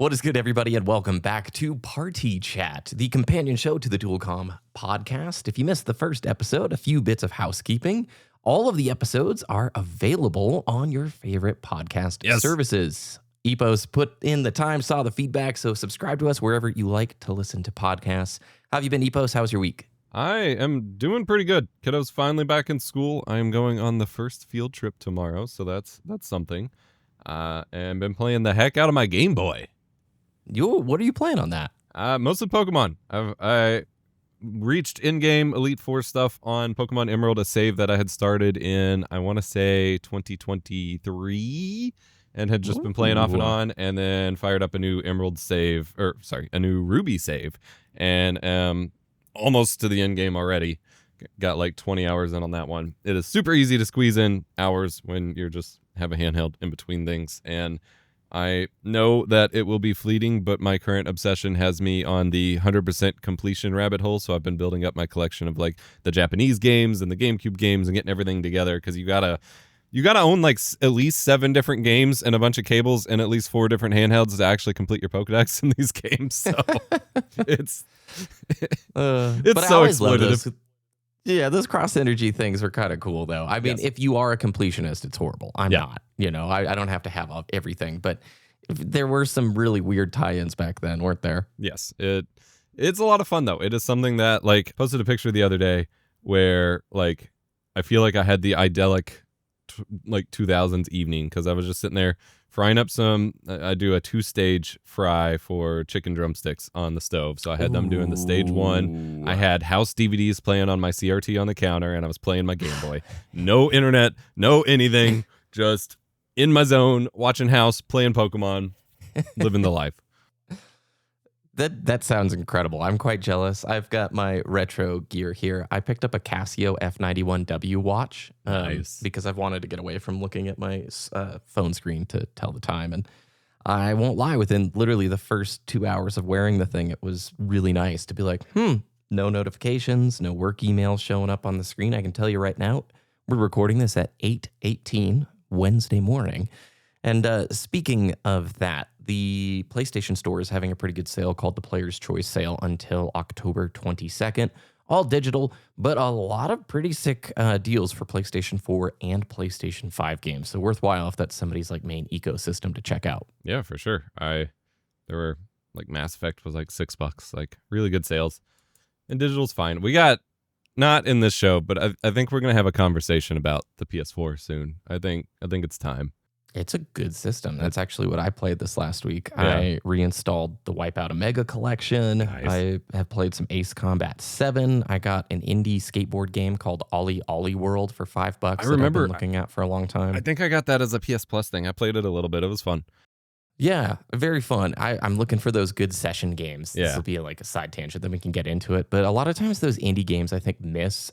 What is good, everybody, and welcome back to Party Chat, the companion show to the Dual Comm Podcast. If you missed the first episode, a few bits of housekeeping. All of the episodes are available on your favorite podcast services. Epos put in the time, saw the feedback, so subscribe to us wherever you like to listen to podcasts. How have you been, Epos? How was your week? I am doing pretty good. Kiddo's finally back in school. I am going on the first field trip tomorrow, so that's something. And been playing the heck out of my Game Boy. What are you playing on that? Mostly Pokemon. I reached in-game Elite Four stuff on Pokemon Emerald, a save that I had started in, I want to say, 2023, and had just been playing off and on, and then fired up a new Emerald save, a new Ruby save, and almost to the end game already. Got like 20 hours in on that one. It is super easy to squeeze in hours when you're just have a handheld in between things, and I know that it will be fleeting, but my current obsession has me on the 100% completion rabbit hole, so I've been building up my collection of like the Japanese games and the GameCube games and getting everything together, because you gotta own like at least 7 different games and a bunch of cables and at least 4 different handhelds to actually complete your Pokedex in these games. So it's so exploitative. Yeah, those cross-energy things are kind of cool, though. I mean, if you are a completionist, it's horrible. I'm not. I don't have to have everything, but there were some really weird tie-ins back then, weren't there? Yes, it's a lot of fun, though. It is something that, like, posted a picture the other day where, like, I feel like I had the idyllic, 2000s evening, because I was just sitting there frying up I do a 2-stage fry for chicken drumsticks on the stove. So I had them doing the stage 1. I had house DVDs playing on my CRT on the counter, and I was playing my Game Boy. No internet, no anything, just in my zone, watching house, playing Pokemon, living the life. That sounds incredible. I'm quite jealous. I've got my retro gear here. I picked up a Casio F91W watch because I've wanted to get away from looking at my phone screen to tell the time. And I won't lie, within literally the first 2 hours of wearing the thing, it was really nice to be like, no notifications, no work emails showing up on the screen. I can tell you right now, we're recording this at 8:18 Wednesday morning. And speaking of that, the PlayStation Store is having a pretty good sale called the Player's Choice Sale until October 22nd. All digital, but a lot of pretty sick deals for PlayStation 4 and PlayStation 5 games. So worthwhile if that's somebody's like main ecosystem to check out. Yeah, for sure. There were like Mass Effect was like $6, like really good sales. And digital's fine. We got, not in this show, but I think we're gonna have a conversation about the PS4 soon. I think it's time. It's a good system. That's actually what I played this last week. Yeah. I reinstalled the Wipeout Omega collection. Nice. I have played some Ace Combat 7. I got an indie skateboard game called Ollie Ollie World for $5. I remember I've been looking at for a long time. I think I got that as a PS Plus thing. I played it a little bit. It was fun. Yeah, very fun. I'm looking for those good session games. This will be like a side tangent, then we can get into it. But a lot of times those indie games, I think, miss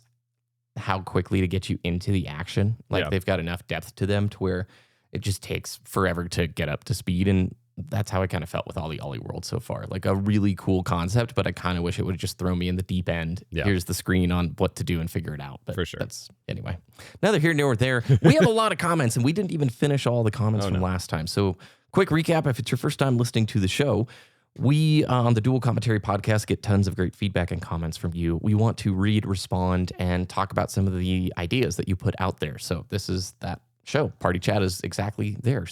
how quickly to get you into the action. Like they've got enough depth to them to where it just takes forever to get up to speed. And that's how I kind of felt with Ollie Ollie World so far. Like a really cool concept, but I kind of wish it would have just thrown me in the deep end. Yeah. Here's the screen on what to do and figure it out. But for sure. Anyway, neither here nor there. We have a lot of comments, and we didn't even finish all the comments from last time. So quick recap, if it's your first time listening to the show, we on the Dual Commentary Podcast get tons of great feedback and comments from you. We want to read, respond, and talk about some of the ideas that you put out there. So this is that show. Party Chat is exactly there.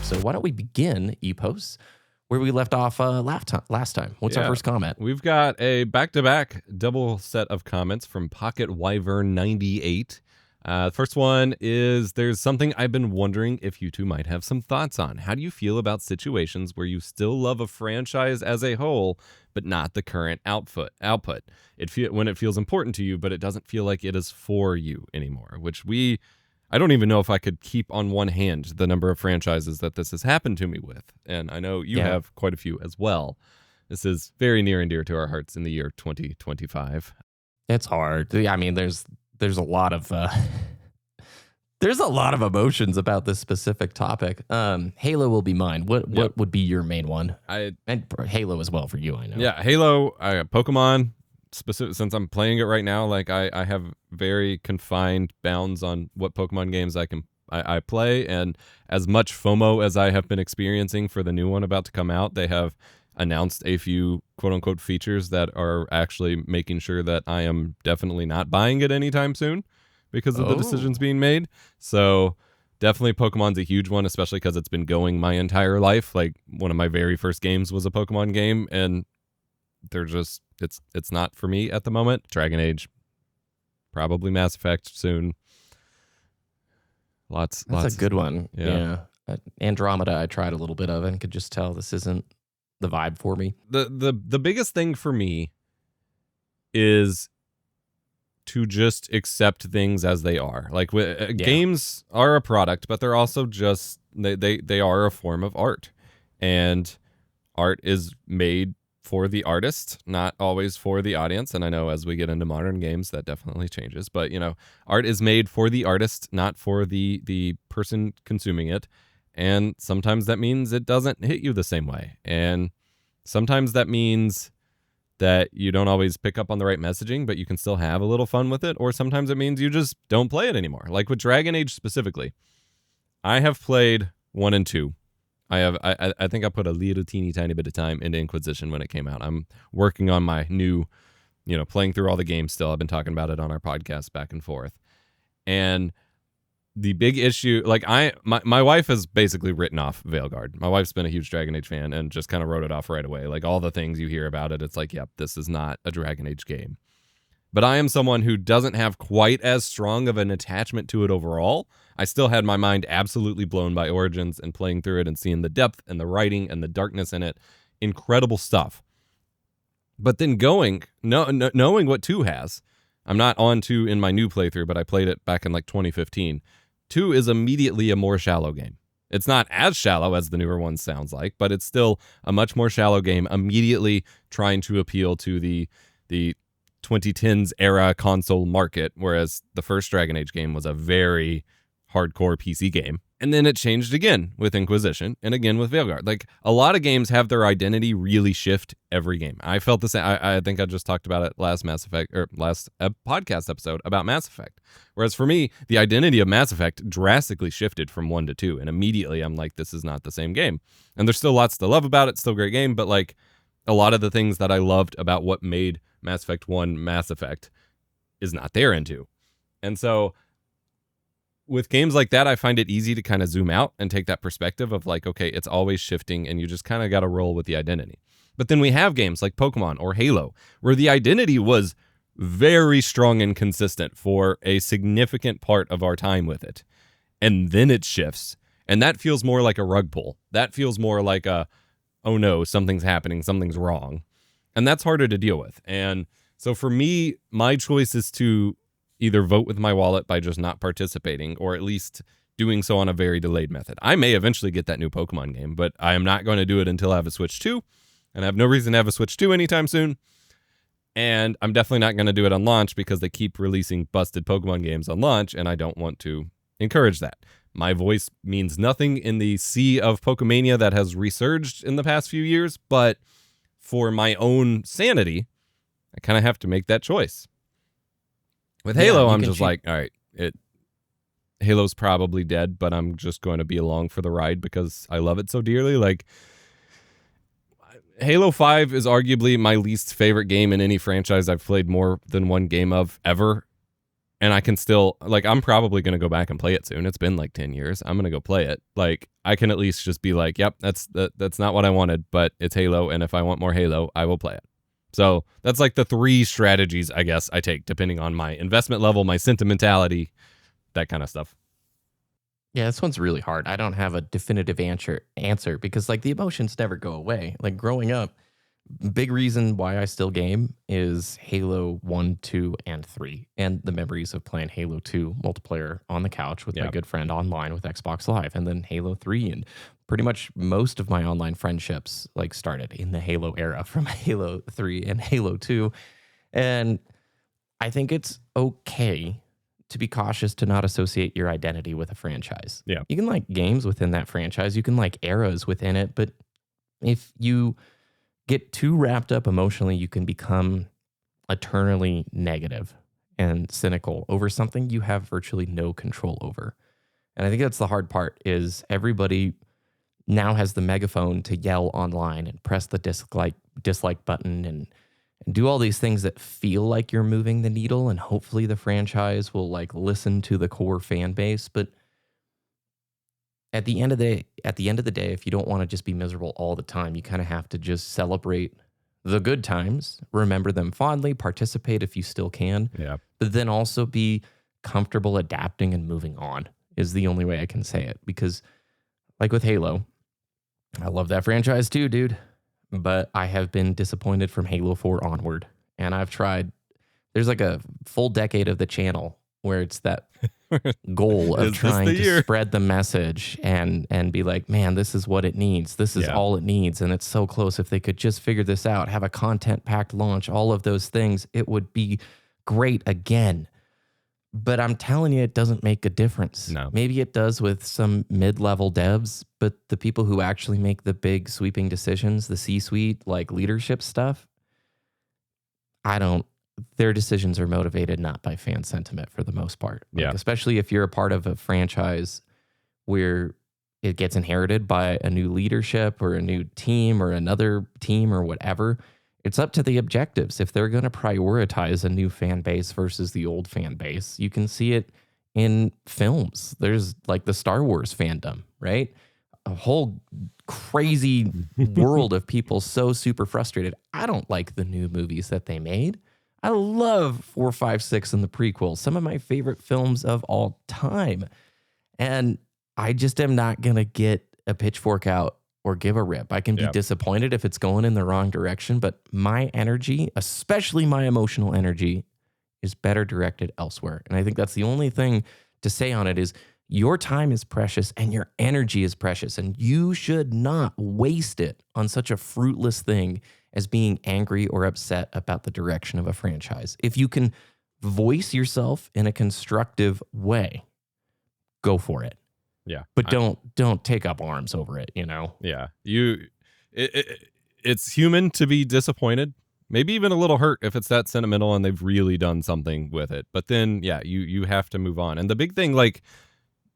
So why don't we begin, Epos, where we left off last time. What's our first comment? We've got a back-to-back double set of comments from Pocket Wyvern 98. The first one is, there's something I've been wondering if you two might have some thoughts on. How do you feel about situations where you still love a franchise as a whole, but not the current output? When it feels important to you, but it doesn't feel like it is for you anymore, I don't even know if I could keep on one hand the number of franchises that this has happened to me with. And I know you have quite a few as well. This is very near and dear to our hearts in the year 2025. It's hard. I mean, there's a lot of emotions about this specific topic. Halo will be mine. What would be your main one? And Halo as well for you, I know. Yeah, Halo, Pokemon, specific, since I'm playing it right now, like I have very confined bounds on what Pokemon games I I play. And as much FOMO as I have been experiencing for the new one about to come out, they have announced a few quote-unquote features that are actually making sure that I am definitely not buying it anytime soon because of the decisions being made. So definitely Pokemon's a huge one, especially because it's been going my entire life. Like, one of my very first games was a Pokemon game, and they're just, it's not for me at the moment. Dragon Age, probably Mass Effect soon. That's a good one. Yeah. Andromeda, I tried a little bit of and could just tell this isn't the vibe for me. The biggest thing for me is to just accept things as they are. Like, games are a product, but they're also just they are a form of art, and art is made for the artist, not always for the audience. And I know as we get into modern games, that definitely changes. But, art is made for the artist, not for the person consuming it. And sometimes that means it doesn't hit you the same way. And sometimes that means that you don't always pick up on the right messaging, but you can still have a little fun with it. Or sometimes it means you just don't play it anymore. Like with Dragon Age specifically, I have played 1 and 2. I think I put a little teeny tiny bit of time into Inquisition when it came out. I'm working on my new, playing through all the games still. I've been talking about it on our podcast back and forth. And the big issue, like my wife has basically written off Veilguard. My wife's been a huge Dragon Age fan and just kind of wrote it off right away. Like, all the things you hear about it, it's like, yep, this is not a Dragon Age game. But I am someone who doesn't have quite as strong of an attachment to it overall. I still had my mind absolutely blown by Origins and playing through it and seeing the depth and the writing and the darkness in it. Incredible stuff. But then knowing what 2 has, I'm not on 2 in my new playthrough, but I played it back in like 2015. 2 is immediately a more shallow game. It's not as shallow as the newer one sounds like, but it's still a much more shallow game, immediately trying to appeal to the 2010s era console market, whereas the first Dragon Age game was a very hardcore PC game. And then it changed again with Inquisition and again with Veilguard. Like, a lot of games have their identity really shift every game. I felt the same. I think I just talked about it last podcast episode about Mass Effect. Whereas for me, the identity of Mass Effect drastically shifted from 1 to 2. And immediately I'm like, this is not the same game. And there's still lots to love about it. Still a great game. But like, a lot of the things that I loved about what made Mass Effect 1 Mass Effect is not there in 2. And so with games like that, I find it easy to kind of zoom out and take that perspective of like, okay, it's always shifting and you just kind of got to roll with the identity. But then we have games like Pokemon or Halo, where the identity was very strong and consistent for a significant part of our time with it. And then it shifts. And that feels more like a rug pull. That feels more like a, oh no, something's happening, something's wrong. And that's harder to deal with. And so for me, my choice is to either vote with my wallet by just not participating, or at least doing so on a very delayed method. I may eventually get that new Pokemon game, but I am not going to do it until I have a Switch 2, and I have no reason to have a Switch 2 anytime soon. And I'm definitely not going to do it on launch because they keep releasing busted Pokemon games on launch, and I don't want to encourage that. My voice means nothing in the sea of Pokemania that has resurged in the past few years, but for my own sanity, I kind of have to make that choice. With Halo, I'm just like, all right, Halo's probably dead, but I'm just going to be along for the ride because I love it so dearly. Like, Halo 5 is arguably my least favorite game in any franchise I've played more than one game of ever. And I can still, like, I'm probably going to go back and play it soon. It's been like 10 years. I'm going to go play it. Like, I can at least just be like, yep, that's not what I wanted, but it's Halo. And if I want more Halo, I will play it. So that's like the 3 strategies, I guess, I take depending on my investment level, my sentimentality, that kind of stuff. Yeah, this one's really hard. I don't have a definitive answer because like the emotions never go away. Like growing up, big reason why I still game is Halo 1, 2, and 3. And the memories of playing Halo 2 multiplayer on the couch with my good friend online with Xbox Live. And then Halo 3 and pretty much most of my online friendships like started in the Halo era from Halo 3 and Halo 2. And I think it's okay to be cautious to not associate your identity with a franchise. Yeah. You can like games within that franchise. You can like eras within it. But if you get too wrapped up emotionally, you can become eternally negative and cynical over something you have virtually no control over. And I think that's the hard part is everybody now has the megaphone to yell online and press the dislike button and do all these things that feel like you're moving the needle, and hopefully the franchise will like listen to the core fan base. But at the end of the day, if you don't want to just be miserable all the time, you kind of have to just celebrate the good times, remember them fondly, participate if you still can. Yeah. But then also be comfortable adapting and moving on is the only way I can say it. Because like with Halo, I love that franchise too, dude. But I have been disappointed from Halo 4 onward. And I've tried, there's like a full decade of the channel where it's that goal of trying to spread the message and be like, man, this is what it needs. This is all it needs. And it's so close. If they could just figure this out, have a content-packed launch, all of those things, it would be great again. But I'm telling you, it doesn't make a difference. No. Maybe it does with some mid-level devs, but the people who actually make the big sweeping decisions, the C-suite, like leadership stuff, their decisions are motivated not by fan sentiment for the most part. Like, especially if you're a part of a franchise where it gets inherited by a new leadership or a new team or another team or whatever. It's up to the objectives. If they're going to prioritize a new fan base versus the old fan base, you can see it in films. There's like the Star Wars fandom, right? A whole crazy world of people so super frustrated. I don't like the new movies that they made. I love 4, 5, 6 and the prequels, some of my favorite films of all time. And I just am not going to get a pitchfork out or give a rip. I can be disappointed if it's going in the wrong direction, but my energy, especially my emotional energy, is better directed elsewhere. And I think that's the only thing to say on it is your time is precious and your energy is precious, and you should not waste it on such a fruitless thing as being angry or upset about the direction of a franchise. If you can voice yourself in a constructive way, go for it. Yeah. But don't take up arms over it, you know? Yeah. It's human to be disappointed, maybe even a little hurt if it's that sentimental and they've really done something with it. But then, you have to move on. And the big thing, like,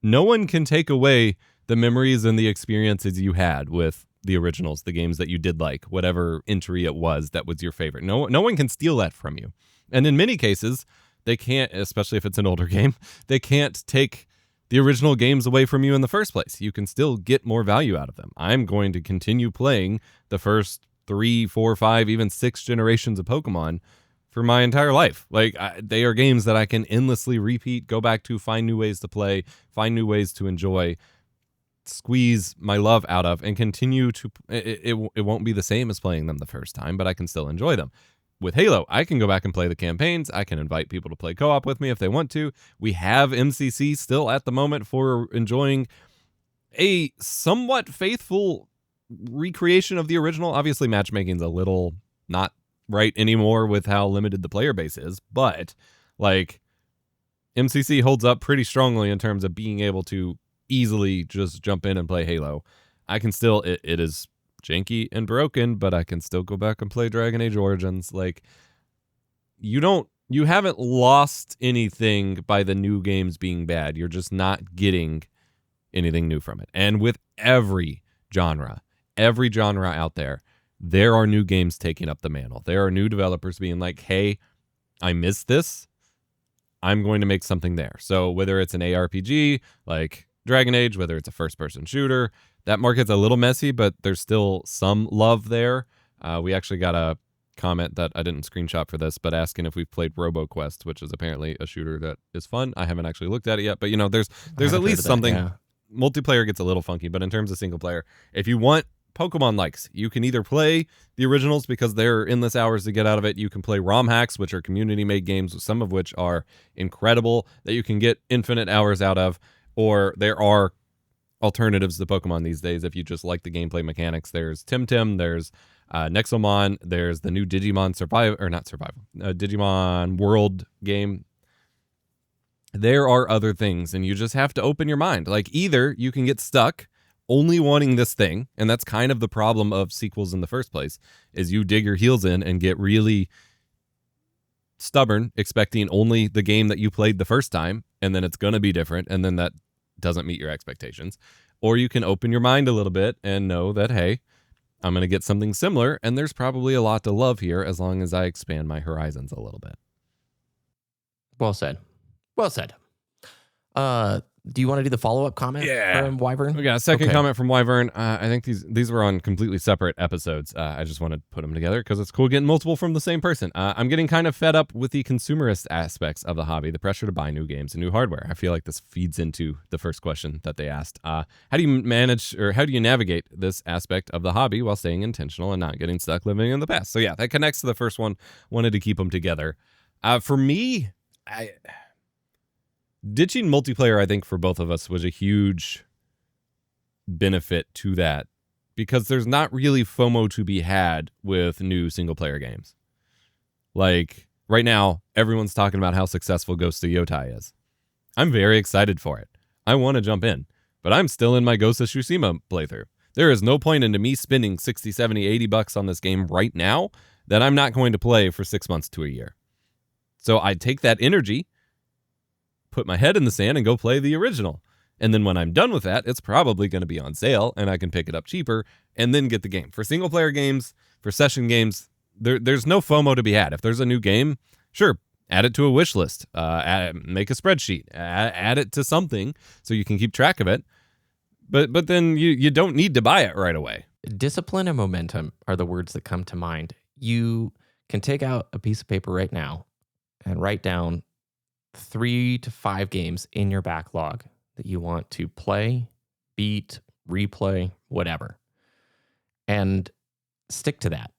no one can take away the memories and the experiences you had with the originals, the games that you did like, whatever entry it was that was your favorite. No one can steal that from you. And in many cases, they can't, especially if it's an older game, they can't take the original games away from you in the first place. You can still get more value out of them. I'm going to continue playing the first 3, 4, 5, even 6 generations of Pokemon for my entire life. Like, they are games that I can endlessly repeat, go back to, find new ways to play, find new ways to enjoy, squeeze my love out of, and continue to, it won't be the same as playing them the first time, but I can still enjoy them. With Halo, I can go back and play the campaigns. I can invite people to play co-op with me if they want to. We have MCC still at the moment for enjoying a somewhat faithful recreation of the original. Obviously, matchmaking's a little not right anymore with how limited the player base is, but like MCC holds up pretty strongly in terms of being able to easily just jump in and play Halo. I can still, it is janky and broken, but I can still go back and play Dragon Age Origins. Like, you haven't lost anything by the new games being bad. You're just not getting anything new from it. And with every genre out there are new games taking up the mantle. There are new developers being like, hey, I missed this. I'm going to make something there. So whether it's an ARPG like Dragon Age, whether it's a first-person shooter, that market's a little messy, but there's still some love there. We actually got a comment that I didn't screenshot for this, but asking if we've played RoboQuest, which is apparently a shooter that is fun. I haven't actually looked at it yet, but there's at least something. Yeah. Multiplayer gets a little funky, but in terms of single player, if you want Pokemon likes, you can either play the originals because they're endless hours to get out of it. You can play ROM hacks, which are community-made games, some of which are incredible that you can get infinite hours out of, or there are alternatives to Pokemon these days if you just like the gameplay mechanics. There's Temtem, there's Nexomon, there's the new Digimon Digimon World game. There are other things, and you just have to open your mind. Like, either you can get stuck only wanting this thing, and that's kind of the problem of sequels in the first place, is you dig your heels in and get really stubborn, expecting only the game that you played the first time, and then it's going to be different, and then that doesn't meet your expectations. Or you can open your mind a little bit and know that, hey, I'm going to get something similar, and there's probably a lot to love here as long as I expand my horizons a little bit. Well said. Well said. Do you want to do the follow-up comment from Wyvern? We got a second comment from Wyvern. I think these were on completely separate episodes. I just wanted to put them together because it's cool getting multiple from the same person. I'm getting kind of fed up with the consumerist aspects of the hobby, the pressure to buy new games and new hardware. I feel like this feeds into the first question that they asked. How do you manage, or how do you navigate this aspect of the hobby while staying intentional and not getting stuck living in the past? So yeah, that connects to the first one. Wanted to keep them together. For me, ditching multiplayer, I think, for both of us was a huge benefit to that because there's not really FOMO to be had with new single-player games. Like, right now, everyone's talking about how successful Ghost of Yotai is. I'm very excited for it. I want to jump in, but I'm still in my Ghost of Tsushima playthrough. There is no point into me spending 60, 70, 80 bucks on this game right now that I'm not going to play for 6 months to a year. So I take that energy, put my head in the sand and go play the original. And then when I'm done with that, it's probably going to be on sale and I can pick it up cheaper and then get the game. For single player games, for session games, there's no FOMO to be had. If there's a new game, sure, add it to a wish list, make a spreadsheet, add it to something so you can keep track of it. But then you don't need to buy it right away. Discipline and momentum are the words that come to mind. You can take out a piece of paper right now and write down 3 to 5 games in your backlog that you want to play, beat, replay, whatever. And stick to that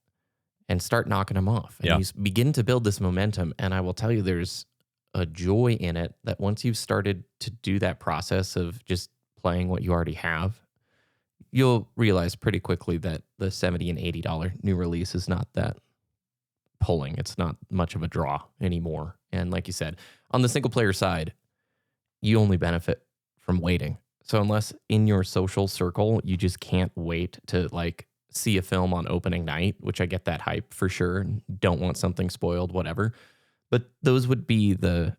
and start knocking them off. And you begin to build this momentum. And I will tell you, there's a joy in it that once you've started to do that process of just playing what you already have, you'll realize pretty quickly that the $70 and $80 new release is not that pulling. It's not much of a draw anymore. And like you said, on the single player side, you only benefit from waiting. So unless in your social circle, you just can't wait to like see a film on opening night, which I get that hype for sure. Don't want something spoiled, whatever. But those would be the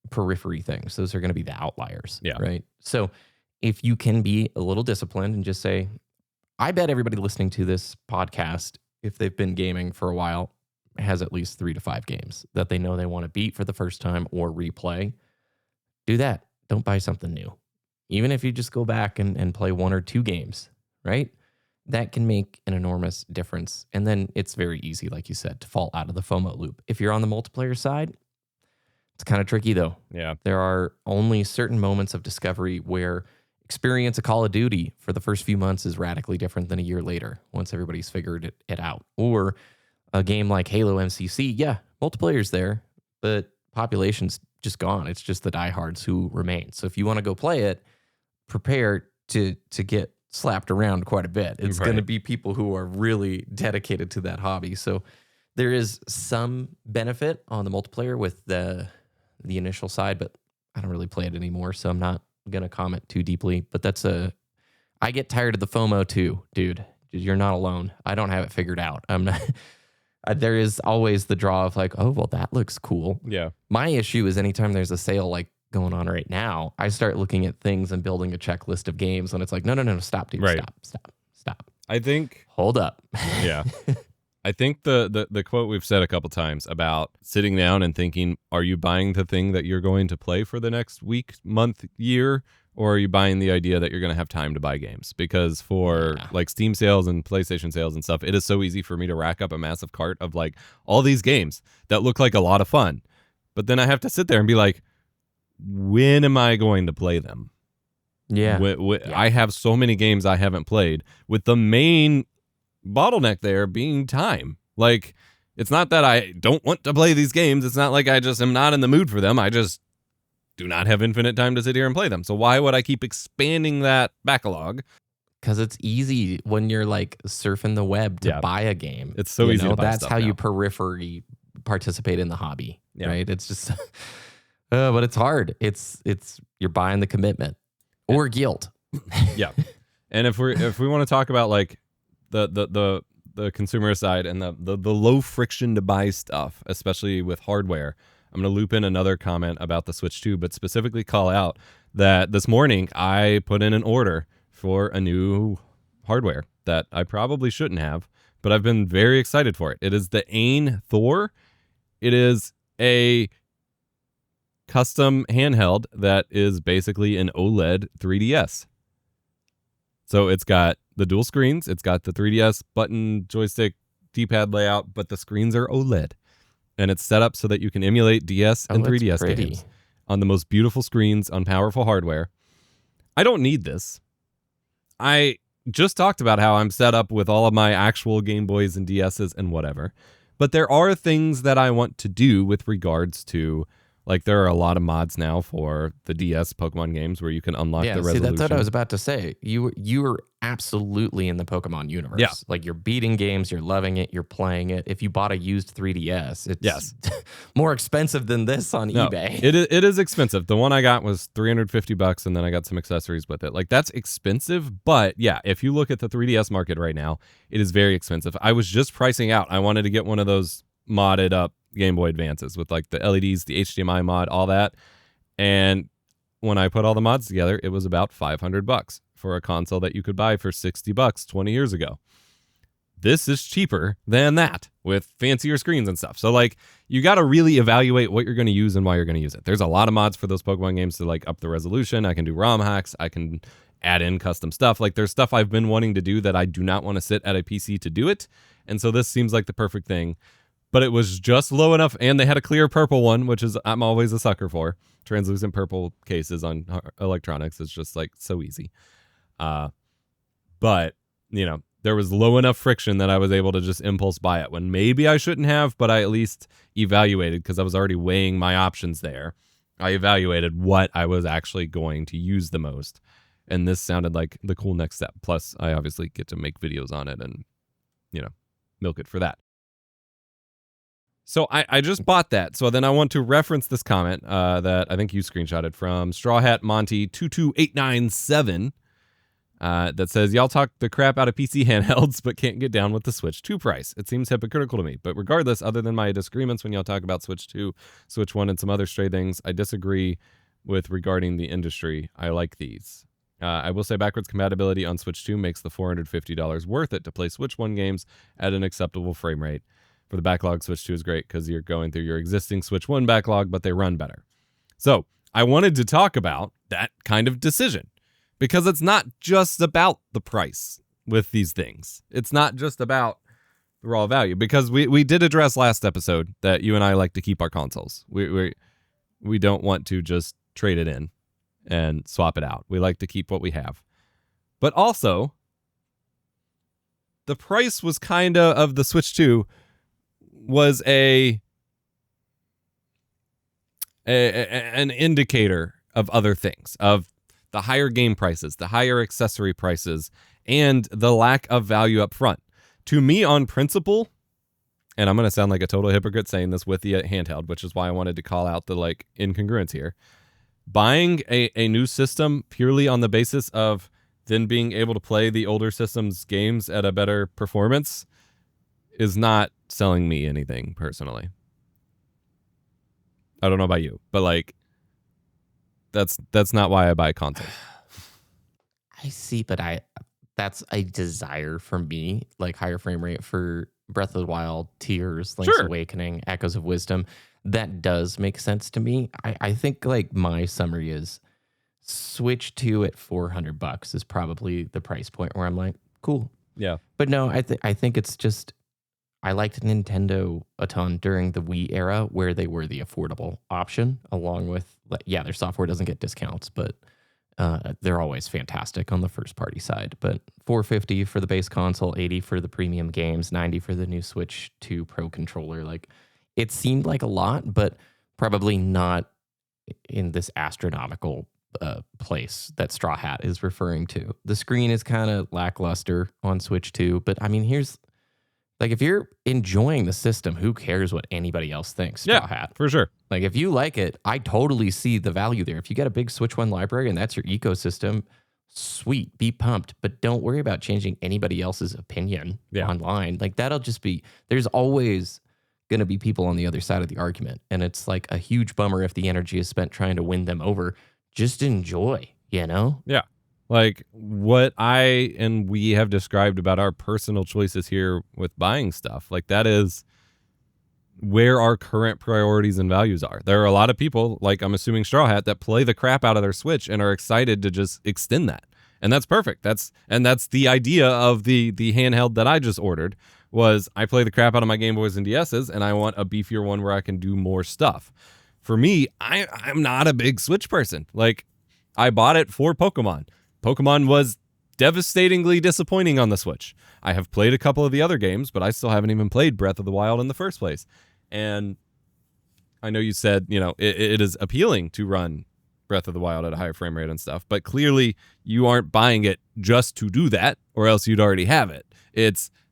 periphery things. Those are going to be the outliers, right? So if you can be a little disciplined and just say, I bet everybody listening to this podcast, if they've been gaming for a while, has at least 3 to 5 games that they know they want to beat for the first time or replay. Do that. Don't buy something new. Even if you just go back and play 1 or 2 games, right? That can make an enormous difference. And then it's very easy, like you said, to fall out of the FOMO loop. If you're on the multiplayer side, it's kind of tricky though. Yeah. There are only certain moments of discovery where experience a Call of Duty for the first few months is radically different than a year later once everybody's figured it out. Or a game like Halo MCC, multiplayer's there, but population's just gone. It's just the diehards who remain. So if you want to go play it, prepare to get slapped around quite a bit. It's going to be people who are really dedicated to that hobby. So there is some benefit on the multiplayer with the initial side, but I don't really play it anymore, so I'm not going to comment too deeply. But I get tired of the FOMO too, dude. You're not alone. I don't have it figured out. I'm not... There is always the draw of like, oh, well, that looks cool. Yeah. My issue is anytime there's a sale like going on right now, I start looking at things and building a checklist of games, and it's like, no, stop, dude, stop. I think. Hold up. Yeah. I think the quote we've said a couple times about sitting down and thinking, are you buying the thing that you're going to play for the next week, month, year? Or are you buying the idea that you're going to have time to buy games? Because for like Steam sales and PlayStation sales and stuff, it is so easy for me to rack up a massive cart of like all these games that look like a lot of fun. But then I have to sit there and be like, when am I going to play them? Yeah. I have so many games I haven't played, with the main bottleneck there being time. Like, it's not that I don't want to play these games. It's not like I just am not in the mood for them. I just do not have infinite time to sit here and play them. So why would I keep expanding that backlog? Because it's easy when you're like surfing the web to buy a game. It's so easy to buy that's stuff how now. You periphery participate in the hobby, right? It's just, but it's hard. It's you're buying the commitment or guilt. Yeah. And if we want to talk about like the consumer side and the low friction to buy stuff, especially with hardware, I'm going to loop in another comment about the Switch 2, but specifically call out that this morning I put in an order for a new hardware that I probably shouldn't have, but I've been very excited for it. It is the Ain Thor. It is a custom handheld that is basically an OLED 3DS. So it's got the dual screens, it's got the 3DS button, joystick, D-pad layout, but the screens are OLED. And it's set up so that you can emulate DS and 3DS games on the most beautiful screens on powerful hardware. I don't need this. I just talked about how I'm set up with all of my actual Game Boys and DSs and whatever. But there are things that I want to do with regards to, like, there are a lot of mods now for the DS Pokemon games where you can unlock the resolution. See, that's what I was about to say. You were absolutely in the Pokemon universe. Yeah. Like, you're beating games, you're loving it, you're playing it. If you bought a used 3DS, it's more expensive than this on eBay. It is expensive. The one I got was $350, and then I got some accessories with it. Like, that's expensive, but yeah, if you look at the 3DS market right now, it is very expensive. I was just pricing out. I wanted to get one of those modded up Game Boy Advances with like the LEDs, the HDMI mod, all that. And when I put all the mods together, it was about $500 for a console that you could buy for $60 20 years ago. This is cheaper than that with fancier screens and stuff. So like, you got to really evaluate what you're going to use and why you're going to use it. There's a lot of mods for those Pokemon games to like up the resolution. I can do ROM hacks. I can add in custom stuff. Like, there's stuff I've been wanting to do that I do not want to sit at a PC to do it. And so this seems like the perfect thing. But it was just low enough, and they had a clear purple one, which is I'm always a sucker for. Translucent purple cases on electronics is just like so easy. But, you know, there was low enough friction that I was able to just impulse buy it when maybe I shouldn't have, but I at least evaluated because I was already weighing my options there. I evaluated what I was actually going to use the most. And this sounded like the cool next step. Plus, I obviously get to make videos on it and, you know, milk it for that. So I just bought that. So then I want to reference this comment that I think you screenshotted from Straw Hat Monty 22897 that says, y'all talk the crap out of PC handhelds, but can't get down with the Switch 2 price. It seems hypocritical to me. But regardless, other than my disagreements when y'all talk about Switch 2, Switch 1, and some other stray things, I disagree with regarding the industry. I like these. I will say backwards compatibility on Switch 2 makes the $450 worth it to play Switch 1 games at an acceptable frame rate. For the backlog, Switch 2 is great because you're going through your existing Switch 1 backlog, but they run better. So I wanted to talk about that kind of decision because it's not just about the price with these things. It's not just about the raw value, because we did address last episode that you and I like to keep our consoles. We don't want to just trade it in and swap it out. We like to keep what we have. But also, the price was kind of the Switch 2 was an indicator of other things, of the higher game prices, the higher accessory prices, and the lack of value up front. To me, on principle, and I'm going to sound like a total hypocrite saying this with the handheld, which is why I wanted to call out the like incongruence here. Buying a new system purely on the basis of then being able to play the older system's games at a better performance is not selling me anything personally. I don't know about you, but like that's not why I buy consoles. I see, but that's a desire for me, like higher frame rate for Breath of the Wild, Tears, Link's Awakening, Echoes of Wisdom. That does make sense to me. I think like my summary is Switch 2 at $400 is probably the price point where I'm like, cool. Yeah. But no, I think it's just, I liked Nintendo a ton during the Wii era where they were the affordable option, along with, yeah, their software doesn't get discounts, but they're always fantastic on the first party side. But $450 for the base console, $80 for the premium games, $90 for the new Switch 2 Pro controller. Like, it seemed like a lot, but probably not in this astronomical place that Straw Hat is referring to. The screen is kind of lackluster on Switch 2, but I mean, here's, like, if you're enjoying the system, who cares what anybody else thinks, Straw Hat? For sure. Like, if you like it, I totally see the value there. If you get a big Switch 1 library and that's your ecosystem, sweet, be pumped. But don't worry about changing anybody else's opinion online. Like, that'll just be, there's always going to be people on the other side of the argument. And it's like a huge bummer if the energy is spent trying to win them over just enjoy, you know? Yeah. Like what I and we have described about our personal choices here with buying stuff, like that is where our current priorities and values are. There are a lot of people, like I'm assuming Straw Hat, that play the crap out of their Switch and are excited to just extend that. And that's perfect. That's the idea of the handheld that I just ordered was I play the crap out of my Game Boys and DSs and I want a beefier one where I can do more stuff. For me, I'm not a big Switch person. Like I bought it for Pokemon. Pokemon was devastatingly disappointing on the Switch. I have played a couple of the other games, but I still haven't even played Breath of the Wild in the first place. And I know you said, it is appealing to run Breath of the Wild at a higher frame rate and stuff, but clearly you aren't buying it just to do that, or else you'd already have it.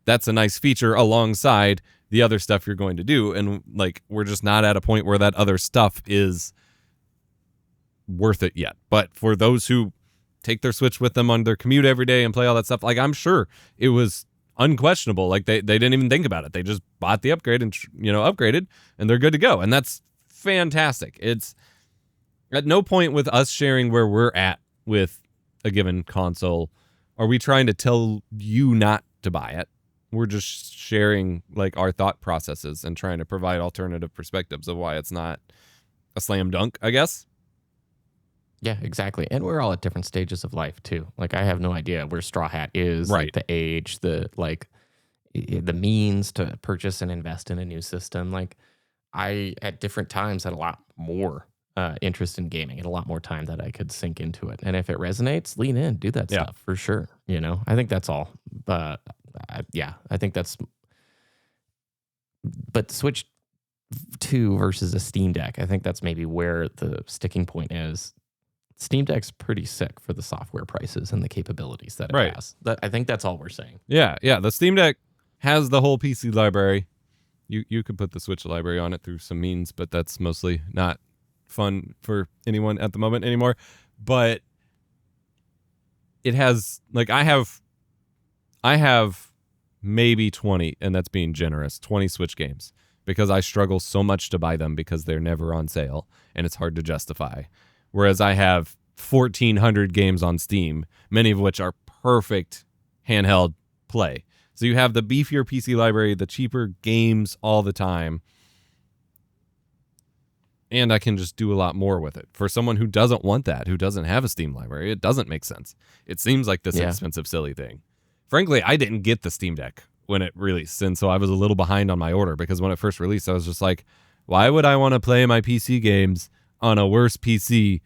That's a nice feature alongside the other stuff you're going to do. And like, we're just not at a point where that other stuff is worth it yet. But for those who take their Switch with them on their commute every day and play all that stuff, like I'm sure it was unquestionable. Like they didn't even think about it. They just bought the upgrade and upgraded and they're good to go. And that's fantastic. It's at no point with us sharing where we're at with a given console are we trying to tell you not to buy it. We're just sharing like our thought processes and trying to provide alternative perspectives of why it's not a slam dunk, I guess. Yeah, exactly. And we're all at different stages of life too. Like I have no idea where Straw Hat is, right? Like the age, the means to purchase and invest in a new system. Like I at different times had a lot more interest in gaming and a lot more time that I could sink into it. And if it resonates, lean in, do that stuff for sure. I think that's all. But I think that's. But Switch 2 versus a Steam Deck, I think that's maybe where the sticking point is. Steam Deck's pretty sick for the software prices and the capabilities that it has. I think that's all we're saying. Yeah. The Steam Deck has the whole PC library. You could put the Switch library on it through some means, but that's mostly not fun for anyone at the moment anymore. But it has, like, I have maybe 20, and that's being generous, 20 Switch games, because I struggle so much to buy them because they're never on sale and it's hard to justify. Whereas I have 1,400 games on Steam, many of which are perfect handheld play. So you have the beefier PC library, the cheaper games all the time, and I can just do a lot more with it. For someone who doesn't want that, who doesn't have a Steam library, it doesn't make sense. It seems like this expensive, silly thing. Frankly, I didn't get the Steam Deck when it released, and so I was a little behind on my order because when it first released, I was just like, why would I want to play my PC games on a worse PC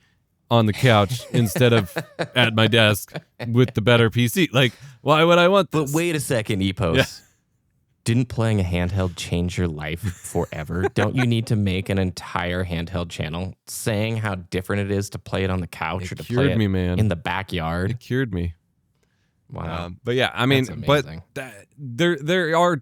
on the couch instead of at my desk with the better PC? Like, why would I want this? But wait a second, Epos. Yeah. Didn't playing a handheld change your life forever? Don't you need to make an entire handheld channel saying how different it is to play it on the couch or to play it in the backyard? It cured me. Wow. But yeah, I mean, but there are,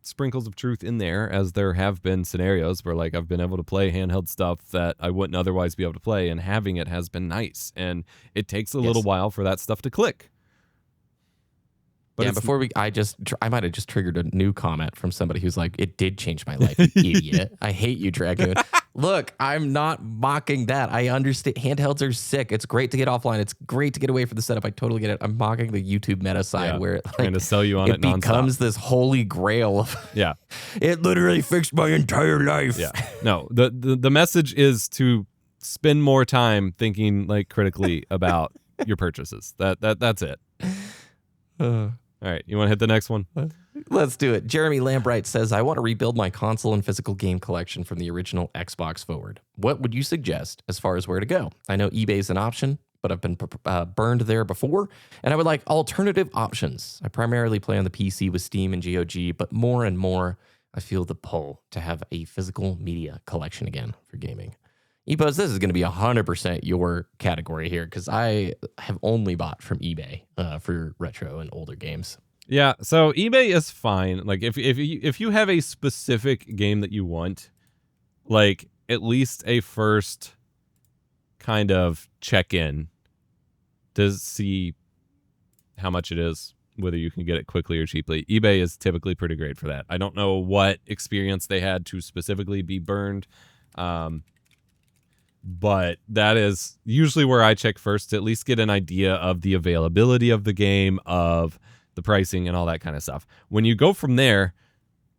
sprinkles of truth in there, as there have been scenarios where like I've been able to play handheld stuff that I wouldn't otherwise be able to play, and having it has been nice. And it takes a little while for that stuff to click. But before I might have just triggered a new comment from somebody who's like, it did change my life, you idiot. I hate you, Dragoon. Look, I'm not mocking that. I understand handhelds are sick. It's great to get offline. It's great to get away from the setup. I totally get it. I'm mocking the YouTube meta side where trying to sell you on it becomes this holy grail of it literally fixed my entire life. Yeah. No, the message is to spend more time thinking like critically about your purchases. That's it. All right, you want to hit the next one? Let's do it. Jeremy Lambright says, I want to rebuild my console and physical game collection from the original Xbox forward. What would you suggest as far as where to go? I know eBay's an option, but I've been burned there before, and I would like alternative options. I primarily play on the PC with Steam and GOG, but more and more, I feel the pull to have a physical media collection again for gaming. Epos, this is going to be 100% your category here because I have only bought from eBay for retro and older games. Yeah, so eBay is fine. Like if you have a specific game that you want, like at least a first kind of check-in to see how much it is, whether you can get it quickly or cheaply. eBay is typically pretty great for that. I don't know what experience they had to specifically be burned. But that is usually where I check first to at least get an idea of the availability of the game, of the pricing and all that kind of stuff. When you go from there,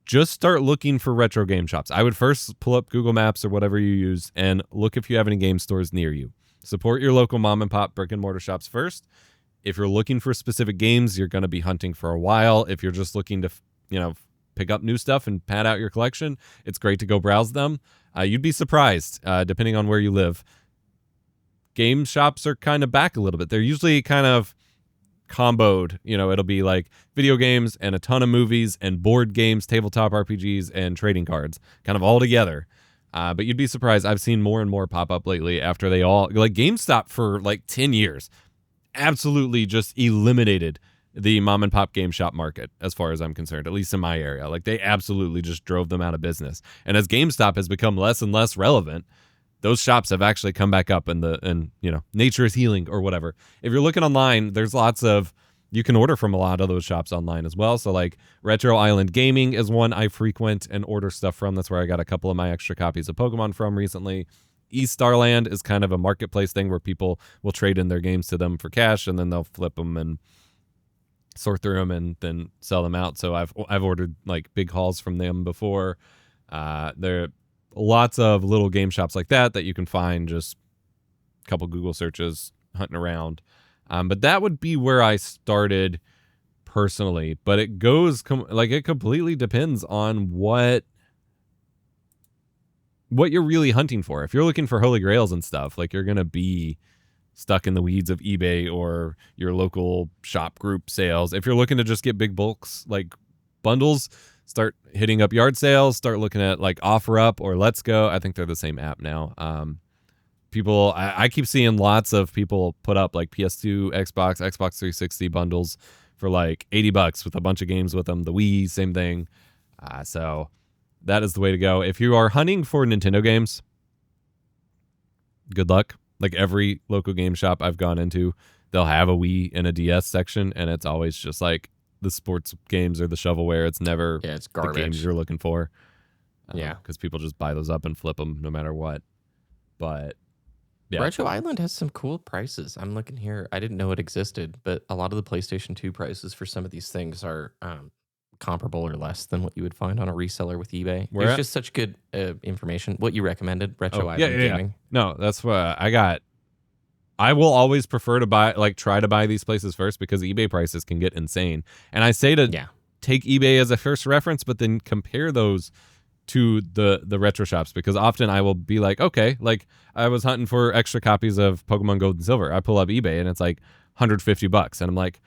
just start looking for retro game shops. I would first pull up Google Maps or whatever you use and look if you have any game stores near you. Support your local mom and pop brick and mortar shops first. If you're looking for specific games, you're going to be hunting for a while. If you're just looking to, pick up new stuff and pad out your collection, it's great to go browse them. You'd be surprised, depending on where you live. Game shops are kind of back a little bit. They're usually kind of comboed. It'll be like video games and a ton of movies and board games, tabletop RPGs, and trading cards, kind of all together. But you'd be surprised. I've seen more and more pop up lately after they all, like GameStop for like 10 years, absolutely just eliminated the mom and pop game shop market, as far as I'm concerned, at least in my area. Like, they absolutely just drove them out of business. And as GameStop has become less and less relevant, those shops have actually come back up, and nature is healing or whatever. If you're looking online, there's you can order from a lot of those shops online as well. So like Retro Island Gaming is one I frequent and order stuff from. That's where I got a couple of my extra copies of Pokemon from recently. East Starland is kind of a marketplace thing where people will trade in their games to them for cash, and then they'll flip them and sort through them and then sell them out. So I've ordered like big hauls from them before. There are lots of little game shops like that you can find, just a couple Google searches hunting around. But that would be where I started personally. But it goes it completely depends on what you're really hunting for. If you're looking for holy grails and stuff, like, you're gonna be stuck in the weeds of eBay or your local shop group sales. If you're looking to just get big bulks, like bundles, start hitting up yard sales, start looking at like OfferUp or Let's Go. I think they're the same app now. I keep seeing lots of people put up like PS2, Xbox 360 bundles for like $80 with a bunch of games with them. The Wii, same thing. So that is the way to go. If you are hunting for Nintendo games, good luck. Like, every local game shop I've gone into, they'll have a Wii and a DS section, and it's always just like the sports games or the shovelware. It's never it's garbage. The games you're looking for. Yeah. Because people just buy those up and flip them no matter what. But yeah. Retro Island has some cool prices. I'm looking here. I didn't know it existed, but a lot of the PlayStation 2 prices for some of these things are comparable or less than what you would find on a reseller with eBay. It's just such good information. What you recommended, Retro Island Gaming. No, that's what I got. I will always prefer to try to buy these places first, because eBay prices can get insane. And I say to take eBay as a first reference, but then compare those to the retro shops, because often I will be like, okay, like, I was hunting for extra copies of Pokemon Gold and Silver. I pull up eBay and it's like $150, and I'm like,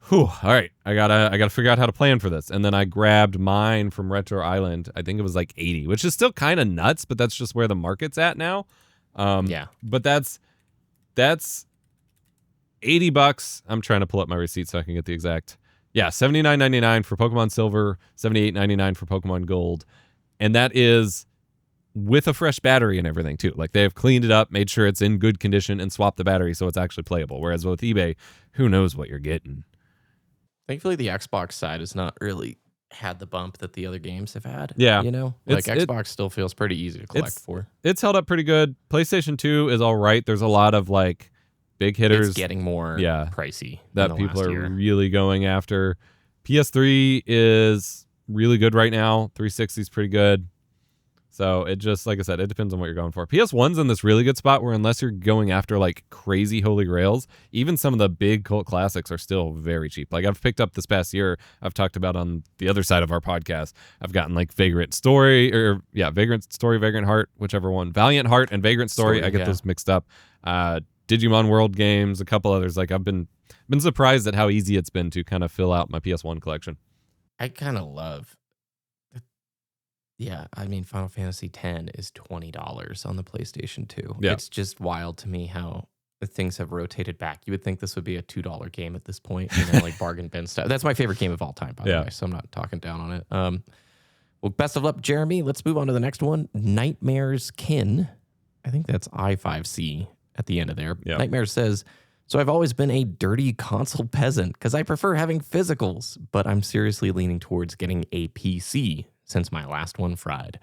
whew, all right, I gotta figure out how to plan for this. And then I grabbed mine from Retro Island. I think it was like $80, which is still kind of nuts, but that's just where the market's at now. But that's $80. I'm trying to pull up my receipt so I can get the exact. Yeah, $79.99 for Pokemon Silver, $78.99 for Pokemon Gold. And that is with a fresh battery and everything too. Like, they have cleaned it up, made sure it's in good condition, and swapped the battery so it's actually playable. Whereas with eBay, who knows what you're getting. Thankfully, the Xbox side has not really had the bump that the other games have had. Yeah. Xbox still feels pretty easy to collect for. It's held up pretty good. PlayStation 2 is all right. There's a lot of like big hitters. It's getting more pricey. That people are really going after. PS3 is really good right now. 360 is pretty good. So it just, like I said, it depends on what you're going for. PS1's in this really good spot where, unless you're going after like crazy holy grails, even some of the big cult classics are still very cheap. Like, I've picked up this past year, I've talked about on the other side of our podcast, I've gotten like Vagrant Story, Vagrant Heart, whichever one. Valiant Heart and Vagrant Story. I get those mixed up. Digimon World games, a couple others. Like, I've been surprised at how easy it's been to kind of fill out my PS1 collection. I kind of love. Yeah, I mean, Final Fantasy X is $20 on the PlayStation 2. Yeah. It's just wild to me how things have rotated back. You would think this would be a $2 game at this point, like bargain bin stuff. That's my favorite game of all time, by the way, so I'm not talking down on it. Well, best of luck, Jeremy. Let's move on to the next one. Nightmare's Kin. I think that's I5C at the end of there. Yep. Nightmare says, so I've always been a dirty console peasant because I prefer having physicals, but I'm seriously leaning towards getting a PC since my last one fried.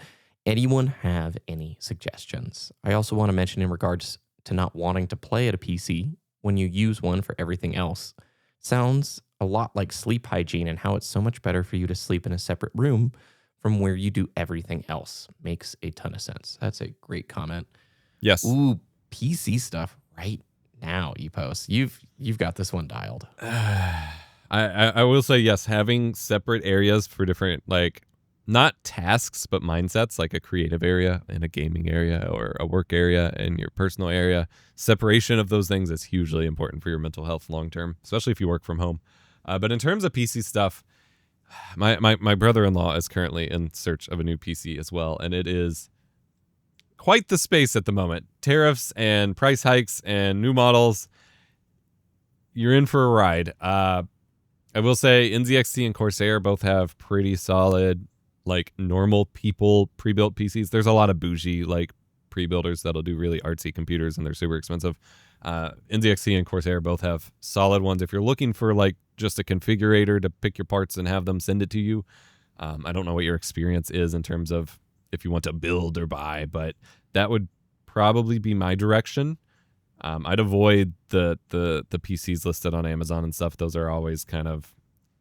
anyone have any suggestions? I also want to mention in regards to not wanting to play at a PC when you use one for everything else. Sounds a lot like sleep hygiene and how it's so much better for you to sleep in a separate room from where you do everything else. Makes a ton of sense. That's a great comment. Yes. Ooh, PC stuff right now, Epos. You've got this one dialed. I will say yes, having separate areas for different, like, not tasks, but mindsets, like a creative area and a gaming area or a work area and your personal area. Separation of those things is hugely important for your mental health long term, especially if you work from home. But in terms of PC stuff, my brother-in-law is currently in search of a new PC as well, and it is quite the space at the moment. Tariffs and price hikes and new models. You're in for a ride. I will say NZXT and Corsair both have pretty solid, like, normal people pre-built PCs. There's a lot of bougie, like, pre-builders that'll do really artsy computers, and they're super expensive. NZXT and Corsair both have solid ones. If you're looking for, like, just a configurator to pick your parts and have them send it to you, I don't know what your experience is in terms of if you want to build or buy, but that would probably be my direction. I'd avoid the PCs listed on Amazon and stuff. Those are always kind of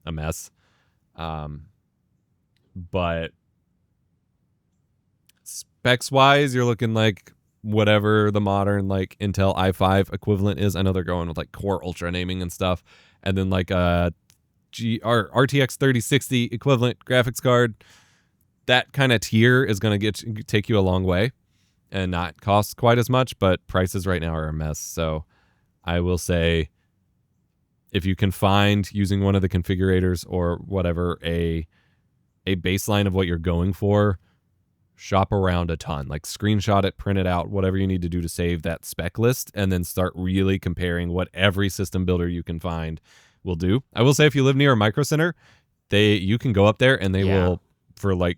a mess. But specs wise, you're looking like whatever the modern, like, Intel i5 equivalent is. I know they're going with, like, Core Ultra naming and stuff, and then like a RTX 3060 equivalent graphics card. That kind of tier is going to take you a long way and not cost quite as much, but prices right now are a mess. So I will say, if you can find, using one of the configurators or whatever, a baseline of what you're going for, shop around a ton. Like, screenshot it, print it out, whatever you need to do to save that spec list, and then start really comparing what every system builder you can find will do. I will say, if you live near a micro center, you can go up there and they will, for, like,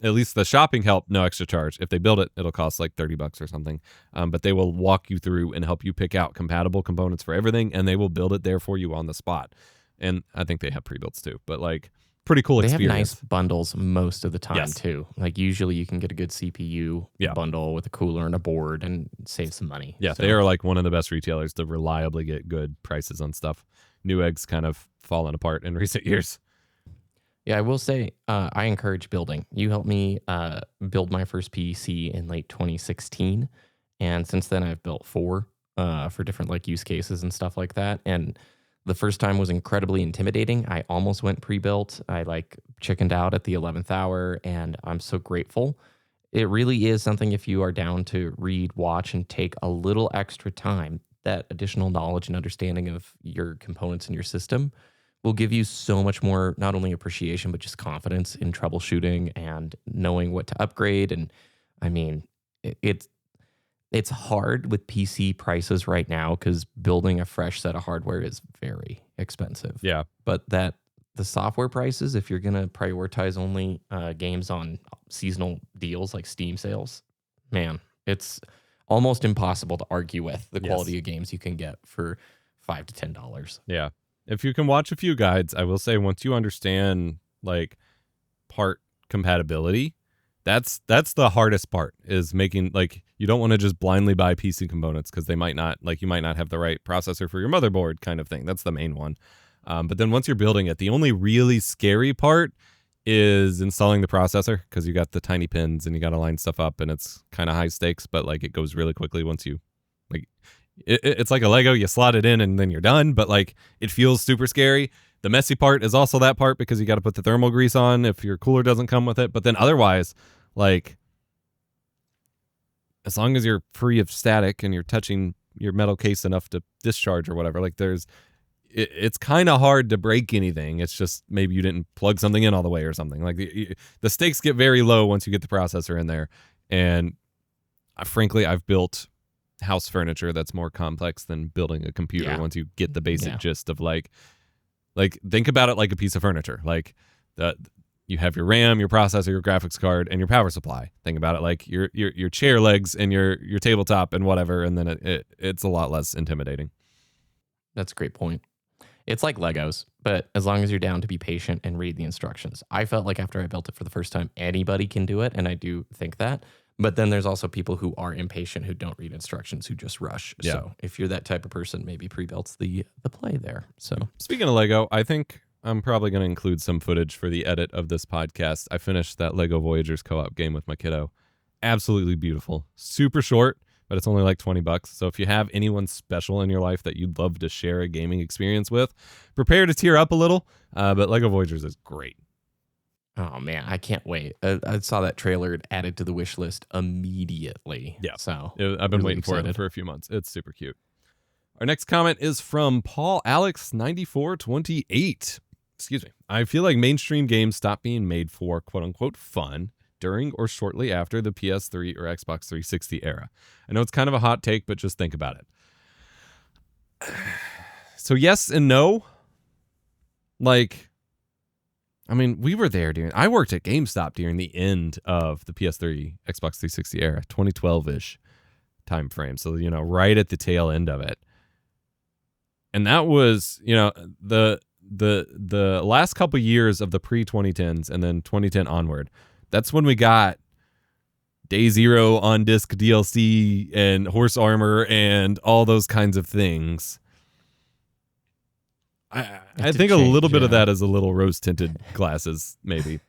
at least the shopping help, no extra charge. If they build it, it'll cost like $30 or something. But they will walk you through and help you pick out compatible components for everything, and they will build it there for you on the spot. And I think they have pre-builts too, but, like, pretty cool experience. They have nice bundles most of the time too. Like, usually you can get a good CPU bundle with a cooler and a board and save some money. Yeah, so they are like one of the best retailers to reliably get good prices on stuff. Newegg's kind of fallen apart in recent years. Yeah, I will say I encourage building. You helped me build my first PC in late 2016. And since then, I've built 4 for different, like, use cases and stuff like that. And the first time was incredibly intimidating. I almost went pre-built. I, like, chickened out at the 11th hour, and I'm so grateful. It really is something, if you are down to read, watch, and take a little extra time, that additional knowledge and understanding of your components in your system will give you so much more, not only appreciation, but just confidence in troubleshooting and knowing what to upgrade. And I mean, it's hard with PC prices right now because building a fresh set of hardware is very expensive. Yeah. But the software prices, if you're going to prioritize only games on seasonal deals like Steam sales, man, it's almost impossible to argue with the quality of games you can get for $5 to $10. Yeah. If you can watch a few guides, I will say, once you understand, like, part compatibility, that's the hardest part, is making, like, you don't want to just blindly buy PC components because they might not, like, you might not have the right processor for your motherboard kind of thing. That's the main one. But then once you're building it, the only really scary part is installing the processor, because you got the tiny pins and you got to line stuff up, and it's kind of high stakes, but, like, it goes really quickly once you, like, it's like a Lego. You slot it in and then you're done, but, like, it feels super scary. The messy part is also that part, because you got to put the thermal grease on if your cooler doesn't come with it. But then otherwise, like, as long as you're free of static and you're touching your metal case enough to discharge or whatever, like, it's kind of hard to break anything. It's just maybe you didn't plug something in all the way or something. Like, the stakes get very low once you get the processor in there. And frankly, I've built house furniture that's more complex than building a computer once you get the basic gist of, like, think about it like a piece of furniture. Like, you have your RAM, your processor, your graphics card, and your power supply. Think about it like your chair legs and your tabletop and whatever, and then it's a lot less intimidating. That's a great point. It's like Legos, but as long as you're down to be patient and read the instructions. I felt like after I built it for the first time, anybody can do it, and I do think that. But then there's also people who are impatient, who don't read instructions, who just rush. Yeah. So if you're that type of person, maybe pre-built's the play there. So speaking of Lego, I think I'm probably going to include some footage for the edit of this podcast. I finished that Lego Voyagers co-op game with my kiddo. Absolutely beautiful. Super short, but it's only like $20. So if you have anyone special in your life that you'd love to share a gaming experience with, prepare to tear up a little. But Lego Voyagers is great. Oh man, I can't wait. I saw that trailer added to the wish list immediately. Yeah. So I've been really waiting excited. for it for a few months. It's super cute. Our next comment is from Paul Alex 9428. Excuse me. I feel like mainstream games stopped being made for quote unquote fun during or shortly after the PS3 or Xbox 360 era. I know it's kind of a hot take, but just think about it. So yes and no. Like, I mean, we were there I worked at GameStop during the end of the PS3, Xbox 360 era, 2012-ish time frame. So, right at the tail end of it. And that was, the last couple years of the pre-2010s and then 2010 onward. That's when we got Day Zero on disc DLC and Horse Armor and all those kinds of things. I think a little bit of that is a little rose-tinted glasses, maybe.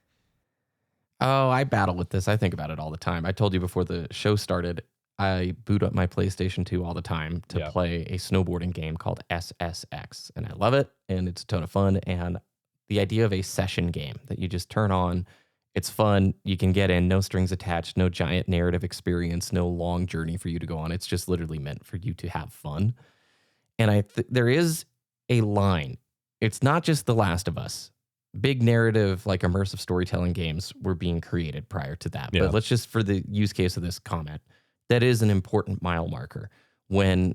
Oh, I battle with this. I think about it all the time. I told you before the show started, I boot up my PlayStation 2 all the time to play a snowboarding game called SSX. And I love it, and it's a ton of fun. And the idea of a session game that you just turn on, it's fun, you can get in, no strings attached, no giant narrative experience, no long journey for you to go on. It's just literally meant for you to have fun. And there is a line. It's not just The Last of Us. Big narrative, like immersive storytelling games were being created prior to that. Yeah. But let's just, for the use case of this comment, that is an important mile marker when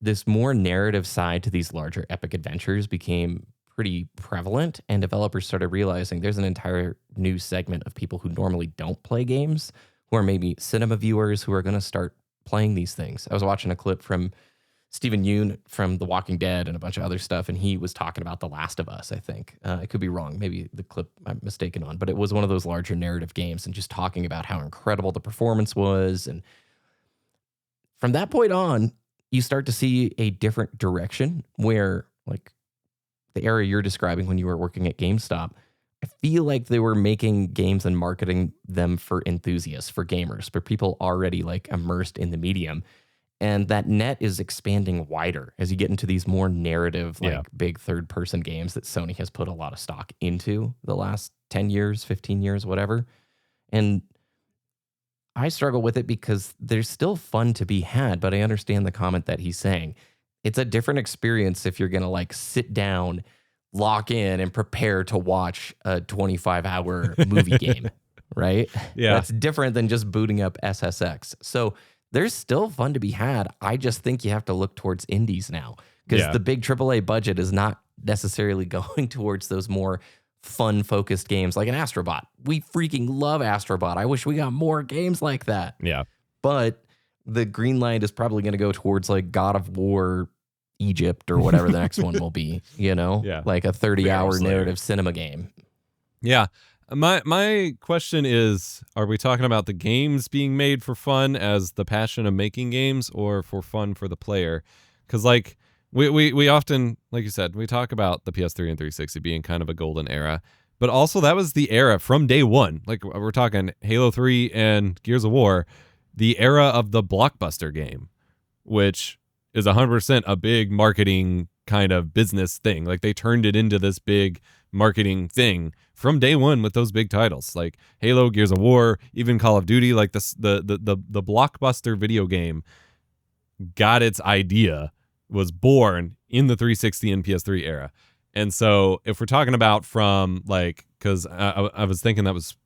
this more narrative side to these larger epic adventures became pretty prevalent and developers started realizing there's an entire new segment of people who normally don't play games, who are maybe cinema viewers, who are going to start playing these things. I was watching a clip from Stephen Yeun from The Walking Dead and a bunch of other stuff, and he was talking about The Last of Us, I think. I could be wrong. Maybe the clip I'm mistaken on, but it was one of those larger narrative games and just talking about how incredible the performance was. And from that point on, you start to see a different direction where, like, the era you're describing when you were working at GameStop, I feel like they were making games and marketing them for enthusiasts, for gamers, for people already like immersed in the medium. And that net is expanding wider as you get into these more narrative, big third-person games that Sony has put a lot of stock into the last 10 years, 15 years, whatever. And I struggle with it because there's still fun to be had, but I understand the comment that he's saying. It's a different experience if you're going to like sit down, lock in, and prepare to watch a 25-hour movie game, right? Yeah. That's different than just booting up SSX. So there's still fun to be had. I just think you have to look towards indies now because the big AAA budget is not necessarily going towards those more fun-focused games like an Astrobot. We freaking love Astrobot. I wish we got more games like that. Yeah. But the green light is probably going to go towards like God of War Egypt or whatever the next one will be, like a 30-hour narrative cinema game. Yeah. My question is, are we talking about the games being made for fun as the passion of making games or for fun for the player? Because like we often, like you said, we talk about the PS3 and 360 being kind of a golden era, but also that was the era from day one. Like we're talking Halo 3 and Gears of War, the era of the blockbuster game, which is 100% a big marketing kind of business thing. Like they turned it into this big marketing thing from day one with those big titles like Halo, Gears of War, even Call of Duty. Like the blockbuster video game got its idea, was born in the 360 and PS3 era. And so if we're talking about from like, because I was thinking that was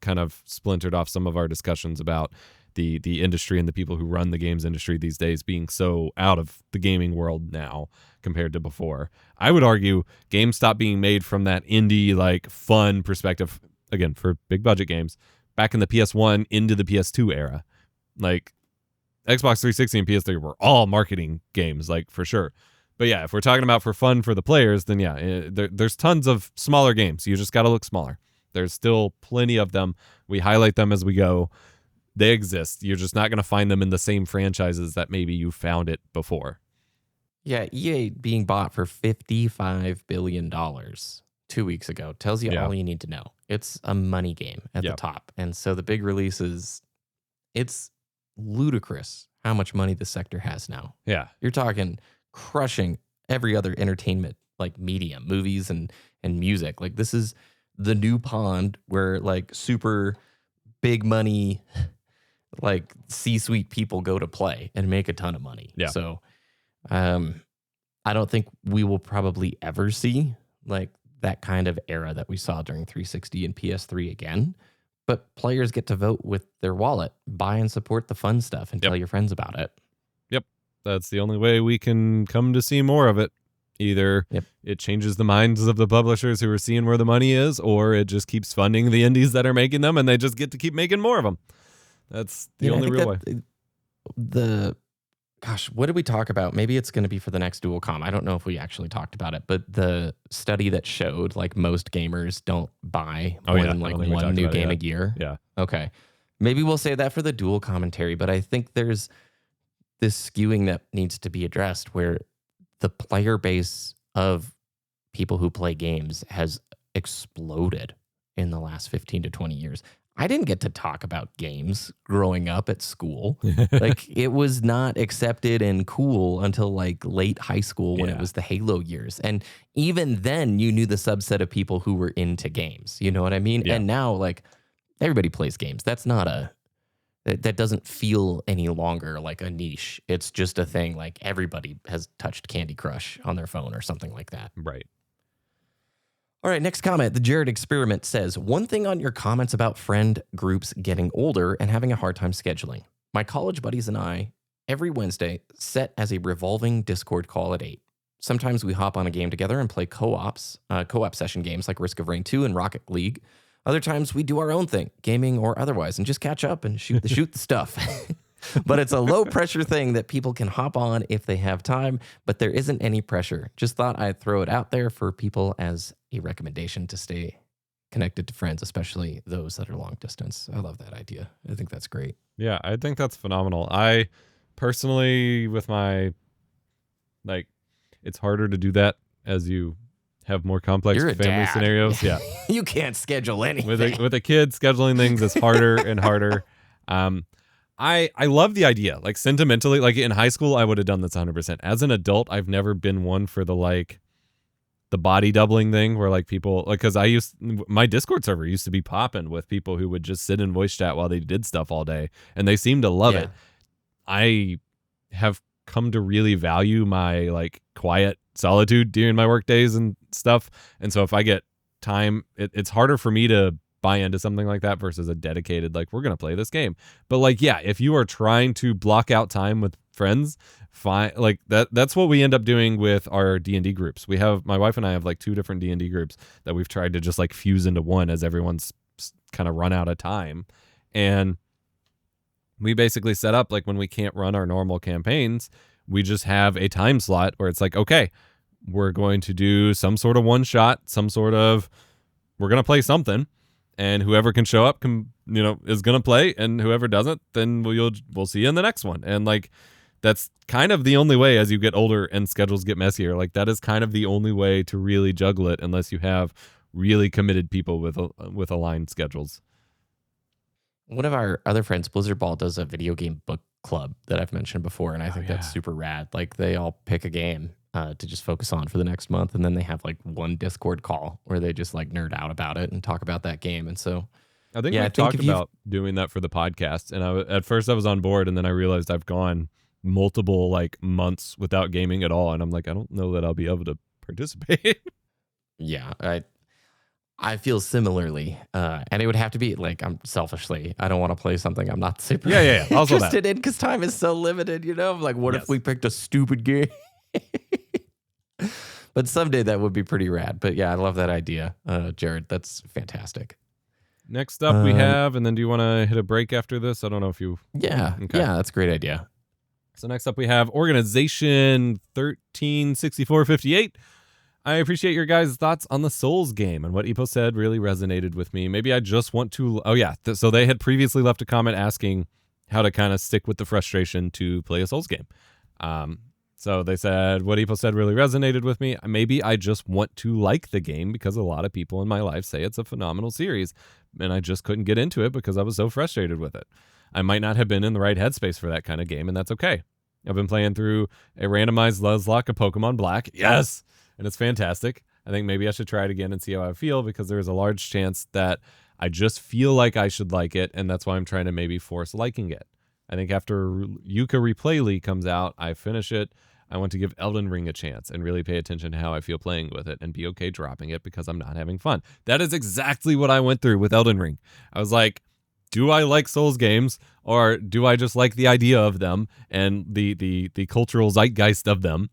kind of splintered off some of our discussions about the industry and the people who run the games industry these days being so out of the gaming world now compared to before. I would argue games stopped being made from that indie, like fun perspective, again, for big budget games, back in the PS1 into the PS2 era. Like Xbox 360 and PS3 were all marketing games, like for sure. But yeah, if we're talking about for fun for the players, then yeah, there's tons of smaller games. You just got to look smaller. There's still plenty of them. We highlight them as we go. They exist. You're just not going to find them in the same franchises that maybe you found it before. Yeah, EA being bought for $55 billion 2 weeks ago tells you all you need to know. It's a money game at the top. And so the big releases, it's ludicrous how much money the sector has now. Yeah. You're talking crushing every other entertainment like medium, movies and music. Like this is the new pond where like super big money like C-suite people go to play and make a ton of money. Yeah. So I don't think we will probably ever see like that kind of era that we saw during 360 and PS3 again. But players get to vote with their wallet, buy and support the fun stuff, and tell your friends about it. Yep. That's the only way we can come to see more of it. Either it changes the minds of the publishers who are seeing where the money is, or it just keeps funding the indies that are making them, and they just get to keep making more of them. That's the only real way. Gosh, what did we talk about? Maybe it's going to be for the next Dual Comm. I don't know if we actually talked about it, but the study that showed like most gamers don't buy more than like one new game a year. Yeah. Okay. Maybe we'll say that for the Dual commentary, but I think there's this skewing that needs to be addressed where the player base of people who play games has exploded in the last 15 to 20 years. I didn't get to talk about games growing up at school. Like it was not accepted and cool until like late high school when it was the Halo years. And even then you knew the subset of people who were into games. You know what I mean? Yeah. And now like everybody plays games. That's not that doesn't feel any longer like a niche. It's just a thing. Like everybody has touched Candy Crush on their phone or something like that. Right. All right, next comment. The Jared Experiment says, one thing on your comments about friend groups getting older and having a hard time scheduling. My college buddies and I, every Wednesday, set as a revolving Discord call at 8. Sometimes we hop on a game together and play co-op session games like Risk of Rain 2 and Rocket League. Other times we do our own thing, gaming or otherwise, and just catch up and shoot the stuff. But it's a low pressure thing that people can hop on if they have time, but there isn't any pressure. Just thought I'd throw it out there for people as a recommendation to stay connected to friends, especially those that are long distance. I love that idea. I think that's great. Yeah, I think that's phenomenal. I personally, with my, like, it's harder to do that as you have more complex family scenarios. Yeah. You can't schedule anything. With a kid, scheduling things is harder and harder. I love the idea. Like sentimentally, like in high school, I would have done this 100%. As an adult, I've never been one for the body doubling thing where like people, like, cause my Discord server used to be popping with people who would just sit in voice chat while they did stuff all day and they seemed to love it. I have come to really value my like quiet solitude during my work days and stuff. And so if I get time, it's harder for me to buy into something like that versus a dedicated, like, we're going to play this game. But like, yeah, if you are trying to block out time with friends, fine. Like that's what we end up doing with our D&D groups. My wife and I have like 2 different D&D groups that we've tried to just like fuse into one as everyone's kind of run out of time. And we basically set up like when we can't run our normal campaigns, we just have a time slot where it's like, okay, we're going to do some sort of one shot, we're going to play something. And whoever can show up is going to play, and whoever doesn't, then we'll see you in the next one. And like, that's kind of the only way as you get older and schedules get messier. Like that is kind of the only way to really juggle it unless you have really committed people with aligned schedules. One of our other friends, Blizzard Ball, does a video game book club that I've mentioned before. And I think that's super rad. Like they all pick a game to just focus on for the next month. And then they have like one Discord call where they just like nerd out about it and talk about that game. And so I think we talked about doing that for the podcast. And at first I was on board, and then I realized I've gone multiple like months without gaming at all. And I'm like, I don't know that I'll be able to participate. Yeah, I feel similarly. And it would have to be like, I'm selfishly, I don't want to play something I'm not super interested in because time is so limited, I'm like, what if we picked a stupid game? But someday that would be pretty rad. But yeah, I love that idea, Jared. That's fantastic. Next up we have, and then do you want to hit a break after this? I don't know if you... Yeah, yeah, that's a great idea. So next up we have Organization 136458. I appreciate your guys' thoughts on the Souls game, and what Epo said really resonated with me. Maybe I just want to... Oh yeah, so they had previously left a comment asking how to kind of stick with the frustration to play a Souls game. So they said, what Epo said really resonated with me. Maybe I just want to like the game because a lot of people in my life say it's a phenomenal series, and I just couldn't get into it because I was so frustrated with it. I might not have been in the right headspace for that kind of game, and that's okay. I've been playing through a randomized Nuzlocke of Pokemon Black. Yes! And it's fantastic. I think maybe I should try it again and see how I feel, because there is a large chance that I just feel like I should like it, and that's why I'm trying to maybe force liking it. I think after Yuka Replayly comes out, I finish it, I want to give Elden Ring a chance and really pay attention to how I feel playing with it and be okay dropping it because I'm not having fun. That is exactly what I went through with Elden Ring. I was like, do I like Souls games, or do I just like the idea of them and the cultural zeitgeist of them?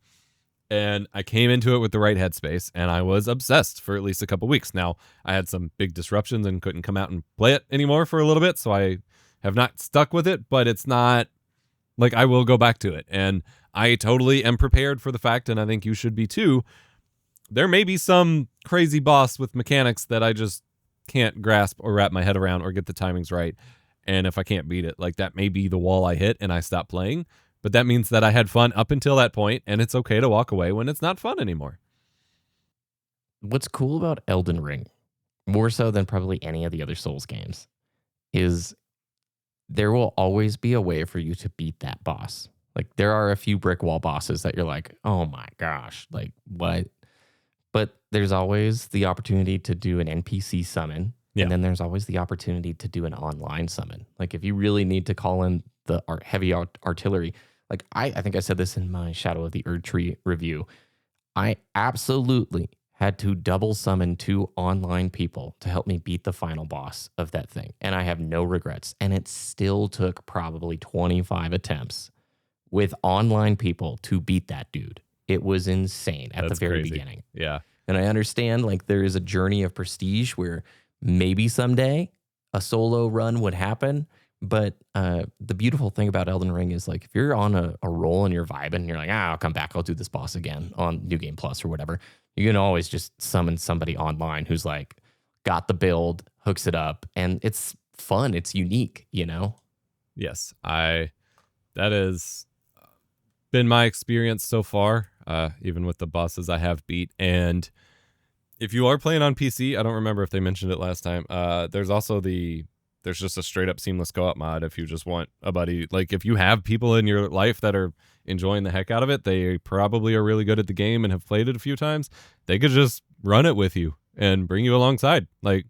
And I came into it with the right headspace, and I was obsessed for at least a couple weeks. Now, I had some big disruptions and couldn't come out and play it anymore for a little bit, so I have not stuck with it, but it's not like I will go back to it. And I totally am prepared for the fact, and I think you should be too, there may be some crazy boss with mechanics that I just can't grasp or wrap my head around or get the timings right. And if I can't beat it, like, that may be the wall I hit and I stop playing. But that means that I had fun up until that point, and it's okay to walk away when it's not fun anymore. What's cool about Elden Ring, more so than probably any of the other Souls games, is there will always be a way for you to beat that boss. Like, there are a few brick wall bosses that you're like, oh my gosh, like, what? But there's always the opportunity to do an NPC summon. Yeah. And then there's always the opportunity to do an online summon. Like, if you really need to call in the heavy artillery, like I think I said this in my Shadow of the Erdtree review, I absolutely had to double summon 2 online people to help me beat the final boss of that thing. And I have no regrets. And it still took probably 25 attempts with online people to beat that dude. It was insane at the very beginning. Yeah. And I understand, like, there is a journey of prestige where maybe someday a solo run would happen. But the beautiful thing about Elden Ring is, like, if you're on a roll and you're vibing and you're like, I'll come back, I'll do this boss again on New Game Plus or whatever, you can always just summon somebody online who's, like, got the build, hooks it up, and it's fun. It's unique, you know? Yes, that has been my experience so far, even with the bosses I have beat. And if you are playing on PC, I don't remember if they mentioned it last time, there's also there's just a straight up seamless co-op mod if you just want a buddy. Like, if you have people in your life that are enjoying the heck out of it, they probably are really good at the game and have played it a few times, they could just run it with you and bring you alongside. Like,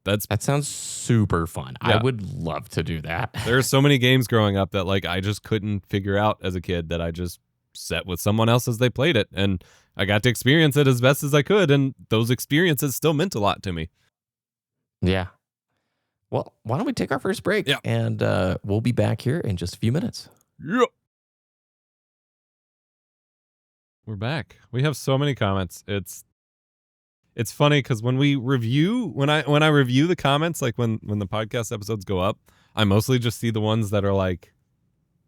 that sounds super fun. Yeah. I would love to do that. There are so many games growing up that, like, I just couldn't figure out as a kid that I just sat with someone else as they played it, and I got to experience it as best as I could, and those experiences still meant a lot to me. Yeah. Well, why don't we take our first break? Yeah. And we'll be back here in just a few minutes. Yeah. We're back. We have so many comments. It's funny because when I review the comments, like when the podcast episodes go up, I mostly just see the ones that are like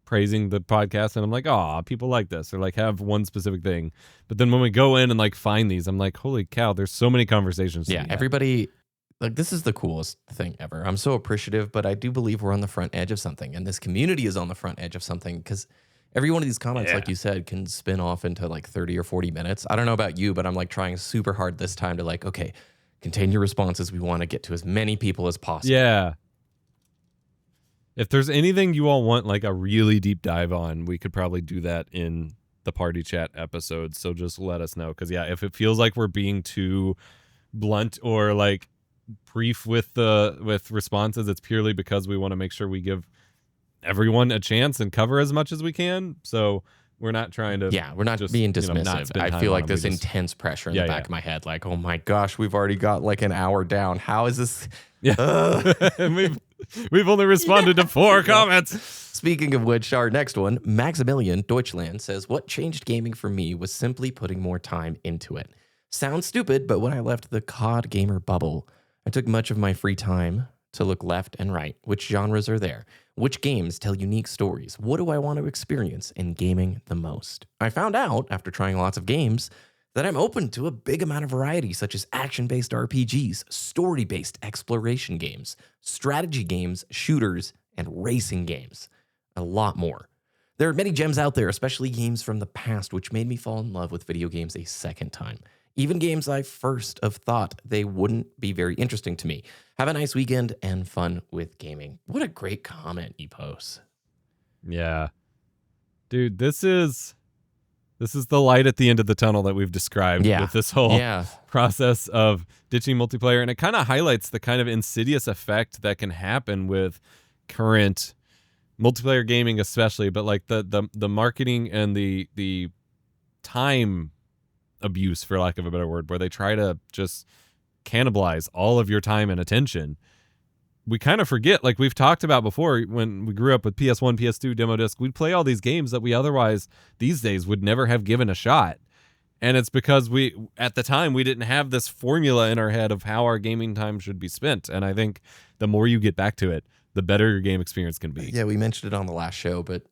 praising the podcast, and I'm like, oh, people like this, or like have one specific thing. But then when we go in and like find these, I'm like, holy cow, there's so many conversations. Yeah, everybody. Like, this is the coolest thing ever. I'm so appreciative, but I do believe we're on the front edge of something, and this community is on the front edge of something, because every one of these comments, like you said, can spin off into like 30 or 40 minutes. I don't know about you, but I'm like trying super hard this time to, like, okay, contain your responses. We want to get to as many people as possible. Yeah. If there's anything you all want, like, a really deep dive on, we could probably do that in the party chat episode. So just let us know. Because, yeah, if it feels like we're being too blunt or like brief with responses, it's purely because we want to make sure we give everyone a chance and cover as much as we can. So we're not trying to we're not just being dismissive. I feel like this intense pressure in the back of my head, like, oh my gosh, we've already got like an hour down. How is this? And we've only responded to 4 comments. Speaking of which, our next one, Maximilian Deutschland, says, what changed gaming for me was simply putting more time into it. Sounds stupid, but when I left the COD gamer bubble, I took much of my free time to look left and right. Which genres are there? Which games tell unique stories? What do I want to experience in gaming the most? I found out after trying lots of games that I'm open to a big amount of variety, such as action-based RPGs, story-based exploration games, strategy games, shooters, and racing games. A lot more. There are many gems out there, especially games from the past, which made me fall in love with video games a second time. Even games I first have thought they wouldn't be very interesting to me. Have a nice weekend and fun with gaming. What a great comment, Epos. Yeah. Dude, this is the light at the end of the tunnel that we've described with this whole process of ditching multiplayer. And it kind of highlights the kind of insidious effect that can happen with current multiplayer gaming, especially, but like the marketing and the time abuse, for lack of a better word, where they try to just cannibalize all of your time and attention. We kind of forget, like we've talked about before, when we grew up with PS1, PS2, demo disc, we'd play all these games that we otherwise these days would never have given a shot. And it's because at the time, we didn't have this formula in our head of how our gaming time should be spent. And I think the more you get back to it, the better your game experience can be. Yeah, we mentioned it on the last show, but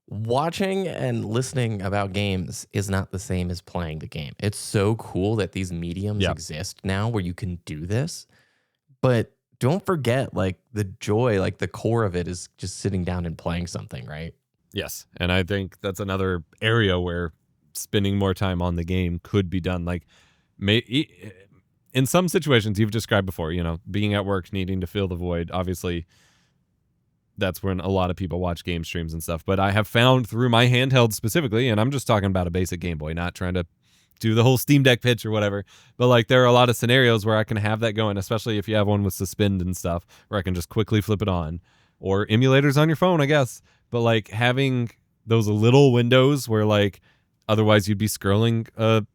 watching and listening about games is not the same as playing the game. It's so cool that these mediums exist now where you can do this. But don't forget, like, the joy, like the core of it is just sitting down and playing something, right? Yes. And I think that's another area where spending more time on the game could be done. Like, in some situations you've described before, being at work, needing to fill the void, obviously that's when a lot of people watch game streams and stuff. But I have found through my handheld specifically, and I'm just talking about a basic Game Boy, not trying to do the whole Steam Deck pitch or whatever, but like there are a lot of scenarios where I can have that going, especially if you have one with suspend and stuff, where I can just quickly flip it on, or emulators on your phone, I guess. But like having those little windows where like otherwise you'd be scrolling a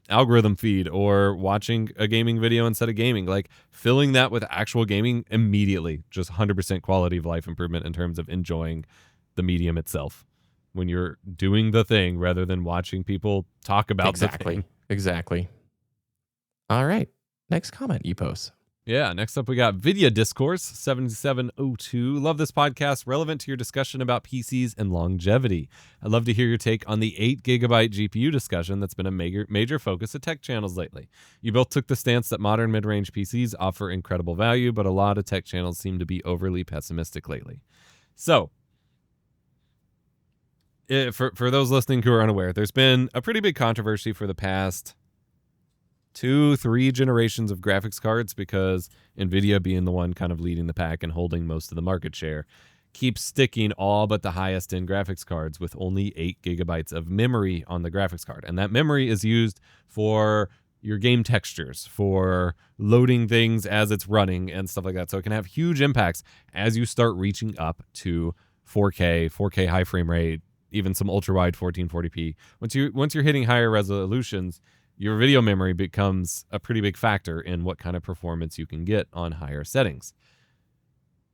algorithm feed or watching a gaming video instead of gaming, like filling that with actual gaming immediately, just 100% quality of life improvement in terms of enjoying the medium itself when you're doing the thing rather than watching people talk about the thing. Exactly. All right. Next comment you post. Yeah, next up we got Vidya Discourse 7702. Love this podcast, relevant to your discussion about PCs and longevity. I'd love to hear your take on the 8GB GPU discussion that's been a major focus at tech channels lately. You both took the stance that modern mid-range PCs offer incredible value, but a lot of tech channels seem to be overly pessimistic lately. So, for those listening who are unaware, there's been a pretty big controversy for the past 2-3 generations of graphics cards, because NVIDIA, being the one kind of leading the pack and holding most of the market share, keeps sticking all but the highest end graphics cards with only 8GB of memory on the graphics card. And that memory is used for your game textures, for loading things as it's running and stuff like that. So it can have huge impacts as you start reaching up to 4K high frame rate, even some ultra wide 1440p. Once you're hitting higher resolutions, your video memory becomes a pretty big factor in what kind of performance you can get on higher settings.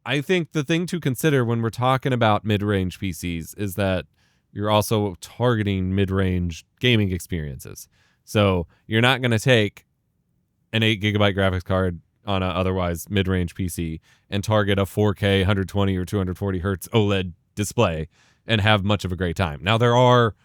I think the thing to consider when we're talking about mid-range PCs is that you're also targeting mid-range gaming experiences. So you're not going to take an 8GB graphics card on an otherwise mid-range PC and target a 4K 120 or 240 hertz OLED display and have much of a great time. Now, there are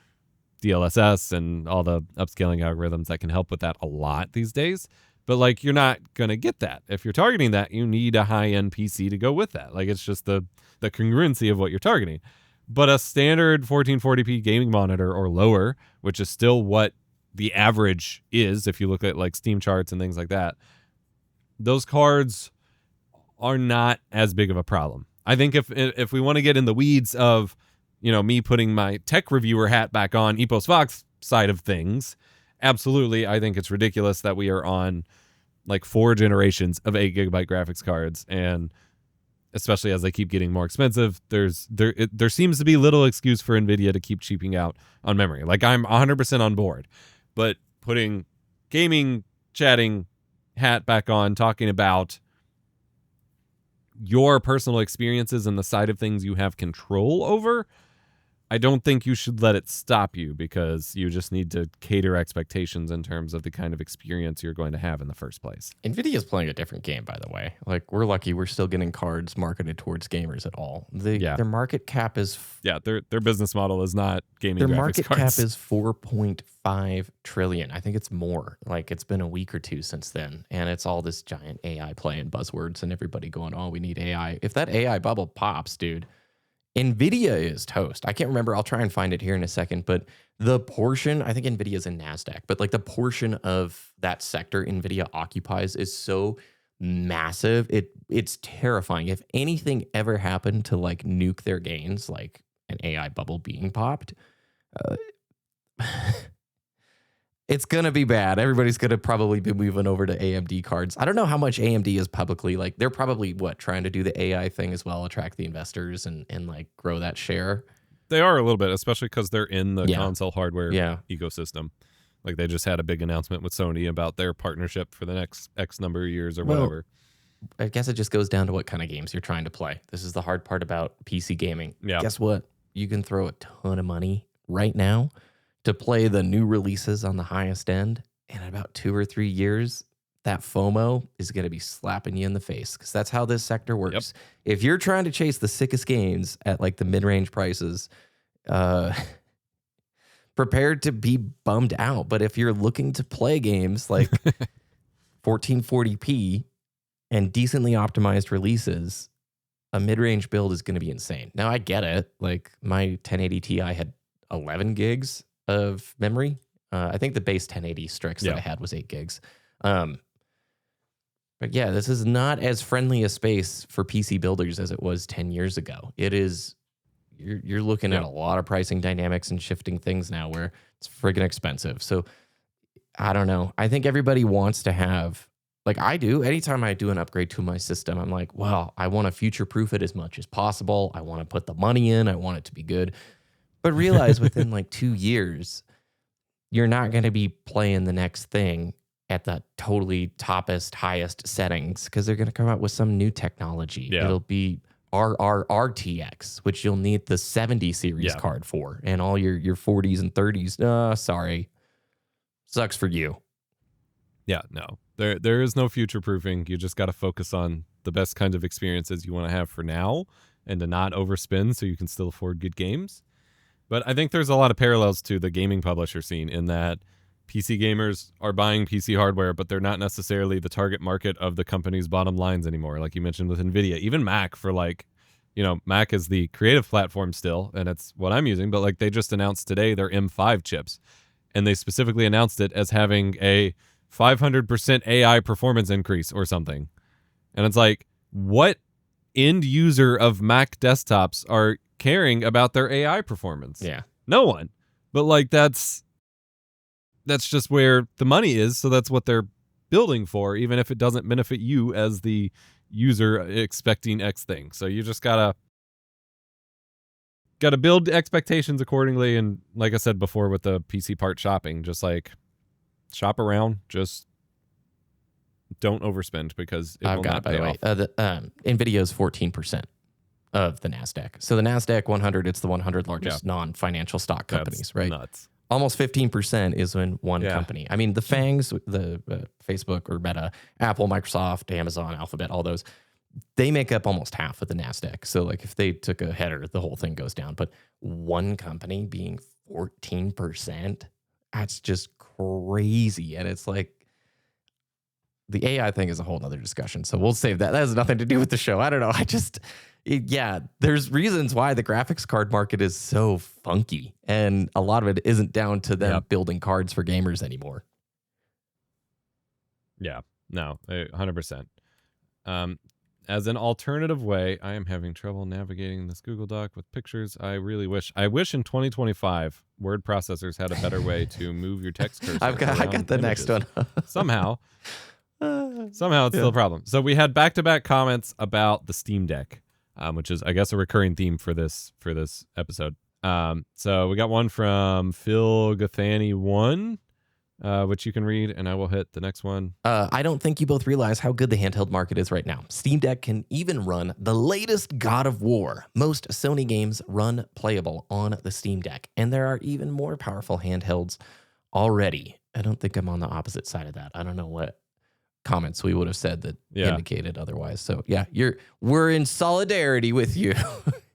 DLSS and all the upscaling algorithms that can help with that a lot these days. But like, you're not going to get that. If you're targeting that, you need a high-end PC to go with that. Like, it's just the congruency of what you're targeting. But a standard 1440p gaming monitor or lower, which is still what the average is if you look at like Steam charts and things like that, those cards are not as big of a problem. I think if we want to get in the weeds of, me putting my tech reviewer hat back on, Epos Fox side of things, absolutely, I think it's ridiculous that we are on like 4 generations of 8GB graphics cards, and especially as they keep getting more expensive, there seems to be little excuse for NVIDIA to keep cheaping out on memory. Like, I'm 100% on board, but putting gaming, chatting hat back on, talking about your personal experiences and the side of things you have control over, I don't think you should let it stop you, because you just need to cater expectations in terms of the kind of experience you're going to have in the first place. NVIDIA's playing a different game, by the way. Like, we're lucky we're still getting cards marketed towards gamers at all. Their market cap is... their business model is not gaming Their graphics market cards. cap is $4.5 trillion. I think it's more. Like, it's been a week or two since then. And it's all this giant AI play and buzzwords and everybody going, oh, we need AI. If that AI bubble pops, dude... NVIDIA is toast. I can't remember. I'll try and find it here in a second. But the portion, I think NVIDIA is in NASDAQ, but like the portion of that sector NVIDIA occupies is so massive. It's terrifying. If anything ever happened to like nuke their gains, like an AI bubble being popped, it's going to be bad. Everybody's going to probably be moving over to AMD cards. I don't know how much AMD is publicly, like, they're probably, trying to do the AI thing as well, attract the investors and like, grow that share. They are a little bit, especially because they're in the console hardware ecosystem. Like, they just had a big announcement with Sony about their partnership for the next X number of years or whatever. I guess it just goes down to what kind of games you're trying to play. This is the hard part about PC gaming. Yeah. Guess what? You can throw a ton of money right now to play the new releases on the highest end, and in about 2 or 3 years, that FOMO is going to be slapping you in the face, because that's how this sector works. Yep. If you're trying to chase the sickest games at like the mid-range prices, prepared to be bummed out. But if you're looking to play games like 1440p and decently optimized releases, a mid-range build is going to be insane. Now, I get it. Like, my 1080 Ti had 11 gigs of memory. I think the base 1080 Strix that I had was 8 gigs. But yeah, this is not as friendly a space for PC builders as it was 10 years ago. It is, you're looking at a lot of pricing dynamics and shifting things now where it's friggin' expensive. So I don't know. I think everybody wants to have, like I do, anytime I do an upgrade to my system, I'm like, well, I want to future-proof it as much as possible. I want to put the money in. I want it to be good. But realize within like 2 years, you're not going to be playing the next thing at the totally toppest, highest settings, because they're going to come out with some new technology. Yeah. It'll be RRRTX, which you'll need the 70 series card for, and all your 40s and 30s. Sorry. Sucks for you. Yeah, no. There is no future proofing. You just got to focus on the best kinds of experiences you want to have for now, and to not overspend so you can still afford good games. But I think there's a lot of parallels to the gaming publisher scene in that PC gamers are buying PC hardware, but they're not necessarily the target market of the company's bottom lines anymore. Like you mentioned with NVIDIA, even Mac for like, Mac is the creative platform still, and it's what I'm using, but like they just announced today their M5 chips, and they specifically announced it as having a 500% AI performance increase or something. And it's like, what end user of Mac desktops are caring about their AI performance? Yeah. No one. But like that's just where the money is, so that's what they're building for, even if it doesn't benefit you as the user expecting X thing. So you just gotta build expectations accordingly, and like I said before with the PC part shopping, just like shop around, just don't overspend, because it will not pay off. NVIDIA is 14% of the NASDAQ. So the NASDAQ 100, it's the 100 largest non-financial stock companies, right? Nuts. Almost 15% is in one company. I mean, the FANGs, the Facebook or Meta, Apple, Microsoft, Amazon, Alphabet, all those, they make up almost half of the NASDAQ. So like if they took a header, the whole thing goes down. But one company being 14%, that's just crazy. And it's like, the AI thing is a whole nother discussion. So we'll save that. That has nothing to do with the show. I don't know. There's reasons why the graphics card market is so funky. And a lot of it isn't down to them building cards for gamers anymore. Yeah, no, 100%. As an alternative way, I am having trouble navigating this Google Doc with pictures. I wish in 2025, word processors had a better way to move your text cursor. I got the next one. Somehow it's still a problem. So we had back-to-back comments about the Steam Deck, which is, I guess, a recurring theme for this episode. So we got one from Phil Gathani 1. which you can read, and I will hit the next one. I don't think you both realize how good the handheld market is right now. Steam Deck can even run the latest God of War. Most Sony games run playable on the Steam Deck, and there are even more powerful handhelds already. I don't think I'm on the opposite side of that. I don't know what comments we would have said that indicated otherwise. So yeah, we're in solidarity with you.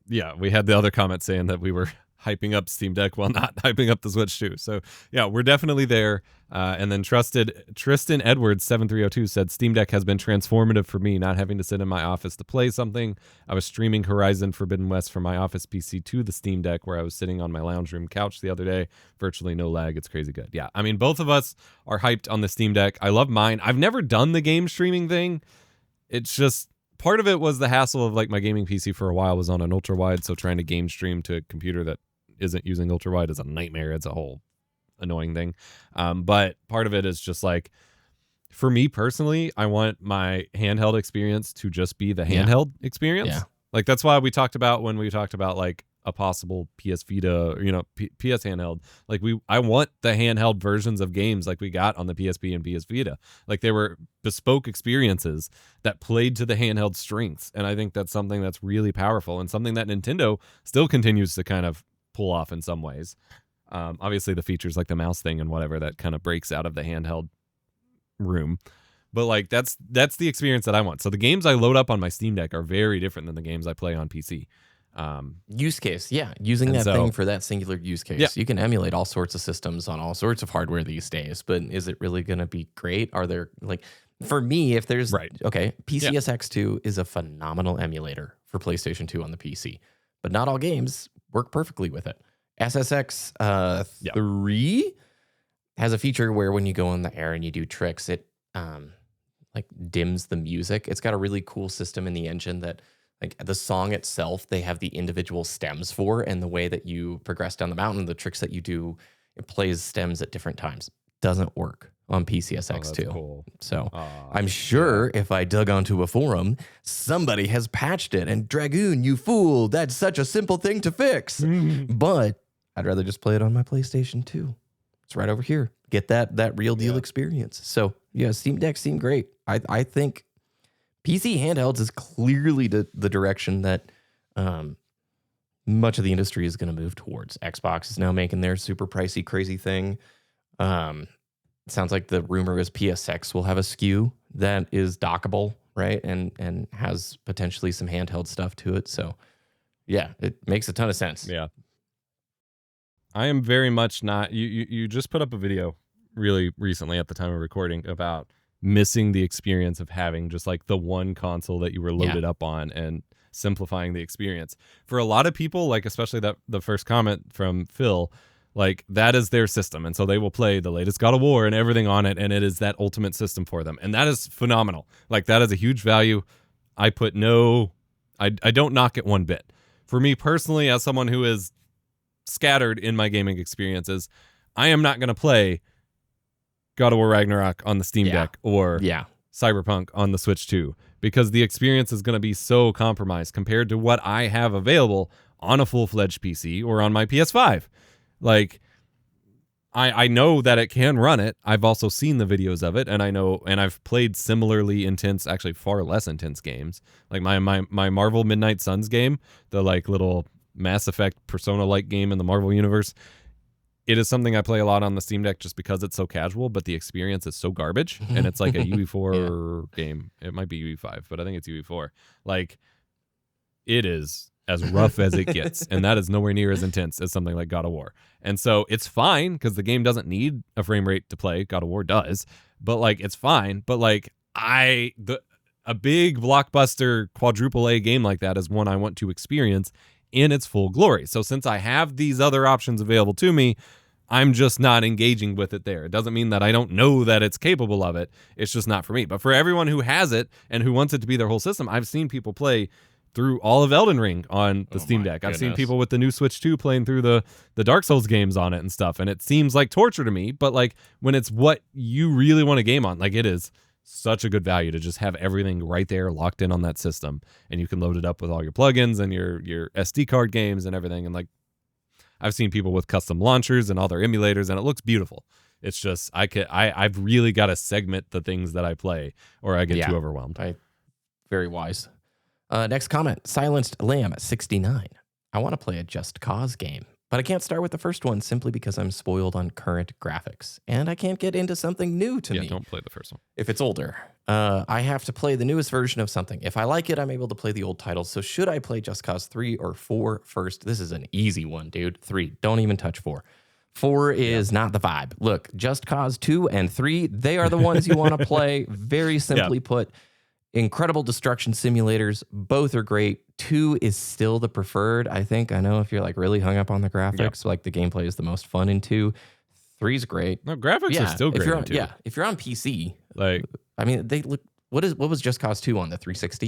Yeah, we had the other comment saying that we were hyping up Steam Deck while not hyping up the Switch 2. So yeah, we're definitely there. And then Tristan Edwards 7302 said Steam Deck has been transformative for me, not having to sit in my office to play something. I was streaming Horizon Forbidden West from my office PC to the Steam Deck, where I was sitting on my lounge room couch the other day. Virtually no lag. It's crazy good. Yeah, I mean, both of us are hyped on the Steam Deck. I love mine. I've never done the game streaming thing. It's just, part of it was the hassle of like my gaming PC for a while was on an ultra wide, so trying to game stream to a computer that isn't using ultra wide is a nightmare. It's a whole annoying thing. But part of it is just like, for me personally, I want my handheld experience to just be the handheld experience. Yeah. Like that's why we talked about when we talked about like a possible PS Vita, PS handheld. Like I want the handheld versions of games like we got on the PSP and PS Vita. Like they were bespoke experiences that played to the handheld strengths. And I think that's something that's really powerful and something that Nintendo still continues to kind of pull off in some ways. Obviously the features like the mouse thing and whatever that kind of breaks out of the handheld room, but like that's the experience that I want. So the games I load up on my Steam Deck are very different than the games I play on PC. Use case, using that thing for that singular use case. You can emulate all sorts of systems on all sorts of hardware these days, but is it really going to be great? Are there, like, for me, if there's PCSX2 is a phenomenal emulator for PlayStation 2 on the PC, but not all games work perfectly with it. SSX 3 has a feature where when you go in the air and you do tricks, it like dims the music. It's got a really cool system in the engine that, like, the song itself, they have the individual stems for, and the way that you progress down the mountain, the tricks that you do, it plays stems at different times. Doesn't work on PCSX2. Cool. So I'm sure if I dug onto a forum, somebody has patched it. And Dragoon, you fool, that's such a simple thing to fix. But I'd rather just play it on my PlayStation 2. It's right over here. Get that real deal experience. So yeah, Steam Deck seemed great. I think PC handhelds is clearly the direction that much of the industry is going to move towards. Xbox is now making their super pricey, crazy thing. It sounds like the rumor is PSX will have a SKU that is dockable, right? And has potentially some handheld stuff to it. So yeah, it makes a ton of sense. Yeah. I am very much not, you just put up a video really recently at the time of recording about missing the experience of having just like the one console that you were loaded up on and simplifying the experience. For a lot of people, like especially the first comment from Phil, like that is their system. And so they will play the latest God of War and everything on it. And it is that ultimate system for them. And that is phenomenal. Like that is a huge value. I don't knock it one bit. For me personally, as someone who is scattered in my gaming experiences, I am not going to play God of War Ragnarok on the Steam Deck or Cyberpunk on the Switch 2 because the experience is going to be so compromised compared to what I have available on a full-fledged PC or on my PS5. Like, I know that it can run it. I've also seen the videos of it, and I know, and I've played similarly intense, actually far less intense games. Like my Marvel Midnight Suns game, the like little Mass Effect Persona-like game in the Marvel universe. It is something I play a lot on the Steam Deck just because it's so casual, but the experience is so garbage, and it's like a UE4 game. It might be UE5, but I think it's UE4. Like, it is as rough as it gets, and that is nowhere near as intense as something like God of War. And so it's fine because the game doesn't need a frame rate to play. God of War does, but like it's fine. But like a big blockbuster quadruple A game like that is one I want to experience in its full glory. So since I have these other options available to me, I'm just not engaging with it there. It doesn't mean that I don't know that it's capable of it. It's just not for me. But for everyone who has it and who wants it to be their whole system, I've seen people play through all of Elden Ring on the Steam Deck. I've seen people with the new Switch 2 playing through the Dark Souls games on it and stuff. And it seems like torture to me, but like when it's what you really want to game on, like it is such a good value to just have everything right there locked in on that system. And you can load it up with all your plugins and your SD card games and everything. And like I've seen people with custom launchers and all their emulators, and it looks beautiful. It's just I've really got to segment the things that I play, or I get too overwhelmed. Very wise. Next comment, Silenced Lamb 69. I want to play a Just Cause game, but I can't start with the first one simply because I'm spoiled on current graphics, and I can't get into something new to me. Yeah, don't play the first one. If it's older, I have to play the newest version of something. If I like it, I'm able to play the old titles. So should I play Just Cause 3 or 4 first? This is an easy one, dude. 3. Don't even touch 4. 4 is not the vibe. Look, Just Cause 2 and 3, they are the ones you want to play. Very simply put, incredible destruction simulators. Both are great. 2 is still the preferred, I think. I know if you're like really hung up on the graphics, like the gameplay is the most fun in 2. 3 is great. No, graphics are still great in 2. Yeah, if you're on PC, like, I mean, they look. What was Just Cause 2 on the 360?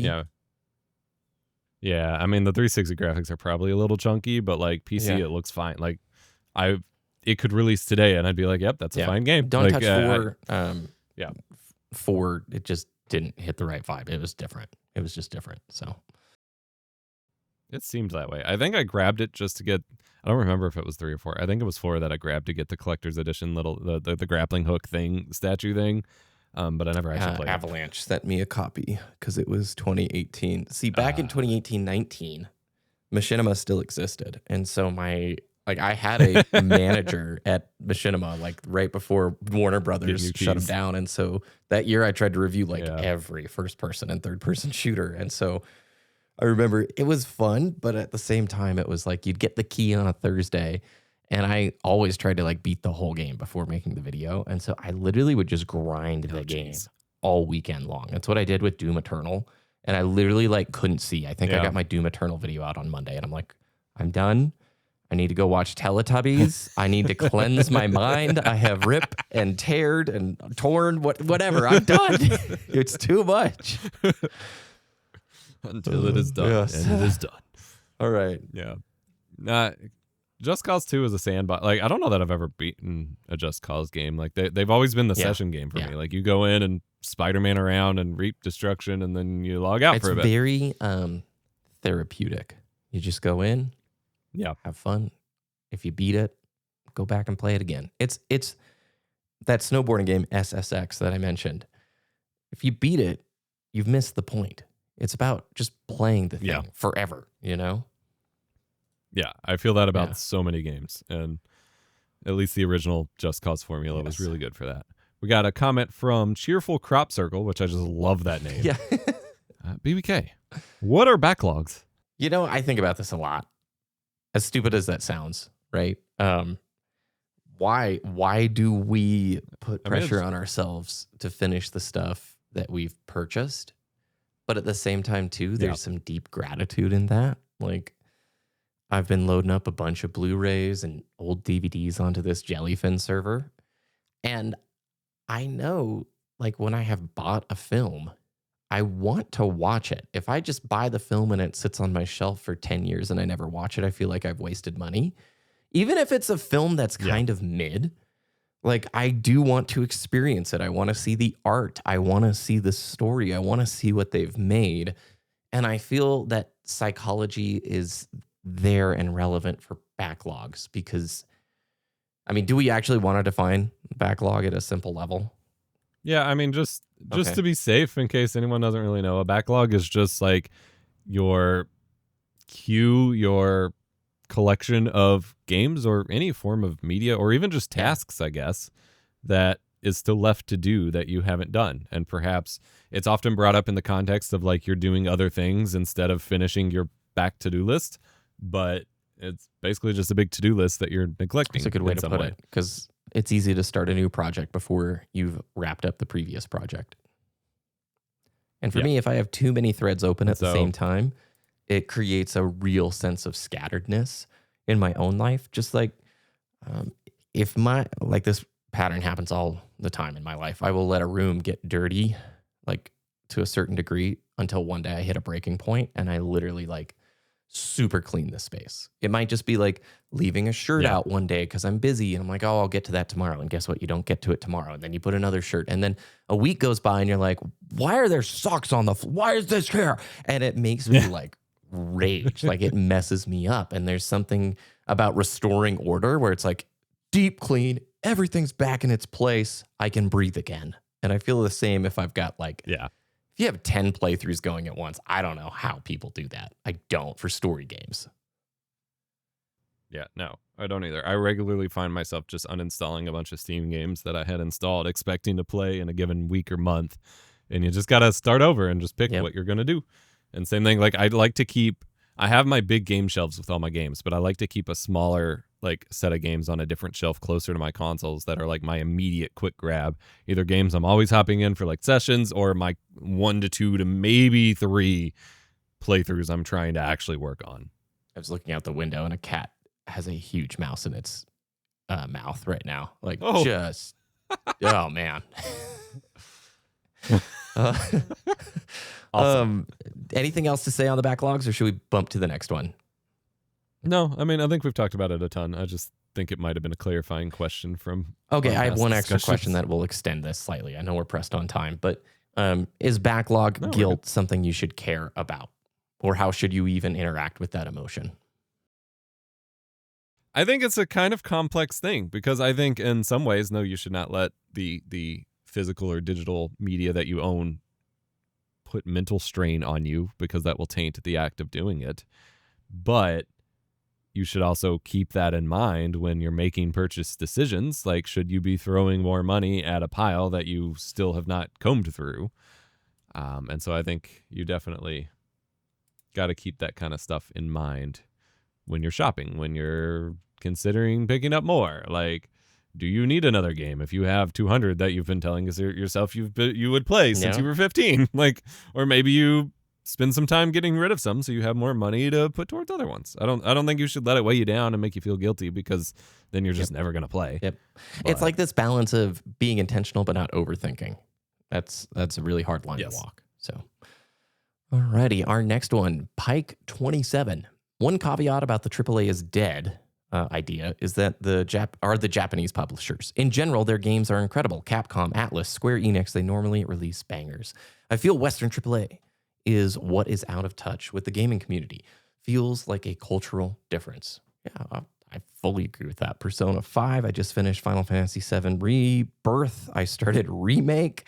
Yeah. I mean, the 360 graphics are probably a little chunky, but like PC, it looks fine. Like, it could release today, and I'd be like, "Yep, that's a fine game." Don't touch 4. 4, it just didn't hit the right vibe. It was different. It was just different. So it seemed that way. I think I grabbed it just to get. I don't remember if it was 3 or 4. I think it was 4 that I grabbed to get the collector's edition the grappling hook statue thing. But I never actually played Avalanche sent me a copy because it was 2018. See, back in 2018-19, Machinima still existed. And so I had a manager at Machinima, like right before Warner Brothers shut them down. And so that year I tried to review every first person and third person shooter. And so I remember it was fun, but at the same time, it was like you'd get the key on a Thursday. And I always tried to like beat the whole game before making the video. And so I literally would just grind the game all weekend long. That's what I did with Doom Eternal. And I literally like couldn't see. I think I got my Doom Eternal video out on Monday and I'm like, I'm done. I need to go watch Teletubbies. I need to cleanse my mind. I have ripped and teared and torn, whatever. I'm done. It's too much. Until it is done. Yes. And it is done. All right. Yeah. Just Cause 2 is a sandbox. Like, I don't know that I've ever beaten a Just Cause game. Like, they've always been the session game for me. Like, you go in and Spider-Man around and reap destruction, and then you log out for a bit. It's very therapeutic. You just go in, have fun. If you beat it, go back and play it again. It's that snowboarding game SSX that I mentioned. If you beat it, you've missed the point. It's about just playing the thing forever, you know? Yeah, I feel that about so many games, and at least the original Just Cause formula was really good for that. We got a comment from Cheerful Crop Circle, which I just love that name. Yeah. BBK, what are backlogs? You know, I think about this a lot. As stupid as that sounds, right? Why do we put pressure on ourselves to finish the stuff that we've purchased? But at the same time, too, there's some deep gratitude in that. Like, I've been loading up a bunch of Blu-rays and old DVDs onto this Jellyfin server. And I know, like, when I have bought a film, I want to watch it. If I just buy the film and it sits on my shelf for 10 years and I never watch it, I feel like I've wasted money. Even if it's a film that's kind of mid, like, I do want to experience it. I want to see the art. I want to see the story. I want to see what they've made. And I feel that psychology is there and relevant for backlogs because, I mean, do we actually want to define backlog at a simple level? Yeah, I mean, just to be safe, in case anyone doesn't really know, a backlog is just like your queue, your collection of games or any form of media or even just tasks, I guess, that is still left to do that you haven't done. And perhaps it's often brought up in the context of like you're doing other things instead of finishing your back to-do list. But it's basically just a big to-do list that you're neglecting. That's a good way to put it, because it's easy to start a new project before you've wrapped up the previous project. And for me, if I have too many threads open at the same time, it creates a real sense of scatteredness in my own life. Just like if this pattern happens all the time in my life, I will let a room get dirty, like to a certain degree, until one day I hit a breaking point and I literally like super clean the space. It might just be like leaving a shirt out one day because I'm busy and I'm like, oh, I'll get to that tomorrow. And guess what? You don't get to it tomorrow. And then you put another shirt. And then a week goes by and you're like, why are there socks on the floor? Why is this here? And it makes me like rage. Like it messes me up. And there's something about restoring order where it's like deep clean everything's back in its place. I can breathe again. And I feel the same if I've got if you have 10 playthroughs going at once, I don't know how people do that. I don't for story games. Yeah, no, I don't either. I regularly find myself just uninstalling a bunch of Steam games that I had installed expecting to play in a given week or month. And you just got to start over and just pick what you're going to do. And same thing, like I have my big game shelves with all my games, but I like to keep a smaller set of games on a different shelf closer to my consoles that are like my immediate quick grab. Either games I'm always hopping in for sessions or my 1 to 2 to maybe 3 playthroughs I'm trying to actually work on. I was looking out the window and a cat has a huge mouse in its mouth right now. Oh man. Awesome. Anything else to say on the backlogs, or should we bump to the next one? No, I mean, I think we've talked about it a ton. I just think it might have been a clarifying question from. Okay, I have one extra question that will extend this slightly. I know we're pressed on time, but is backlog guilt something you should care about? Or how should you even interact with that emotion? I think it's a kind of complex thing because I think in some ways, no, you should not let the physical or digital media that you own put mental strain on you because that will taint the act of doing it. But you should also keep that in mind when you're making purchase decisions. Like, should you be throwing more money at a pile that you still have not combed through? And so I think you definitely got to keep that kind of stuff in mind when you're shopping, when you're considering picking up more. Like, do you need another game if you have 200 that you've been telling yourself you would play since you were 15? Or maybe you spend some time getting rid of some so you have more money to put towards other ones. I don't think you should let it weigh you down and make you feel guilty because then you're just never going to play. Yep. It's like this balance of being intentional but not overthinking. That's a really hard line to walk. So, alrighty, our next one, Pike 27. One caveat about the AAA is dead idea is that the Japanese publishers. In general, their games are incredible. Capcom, Atlus, Square Enix, they normally release bangers. I feel Western AAA is what is out of touch with the gaming community. Feels like a cultural difference. Yeah, I fully agree with that. Persona 5, I just finished Final Fantasy VII Rebirth. I started Remake.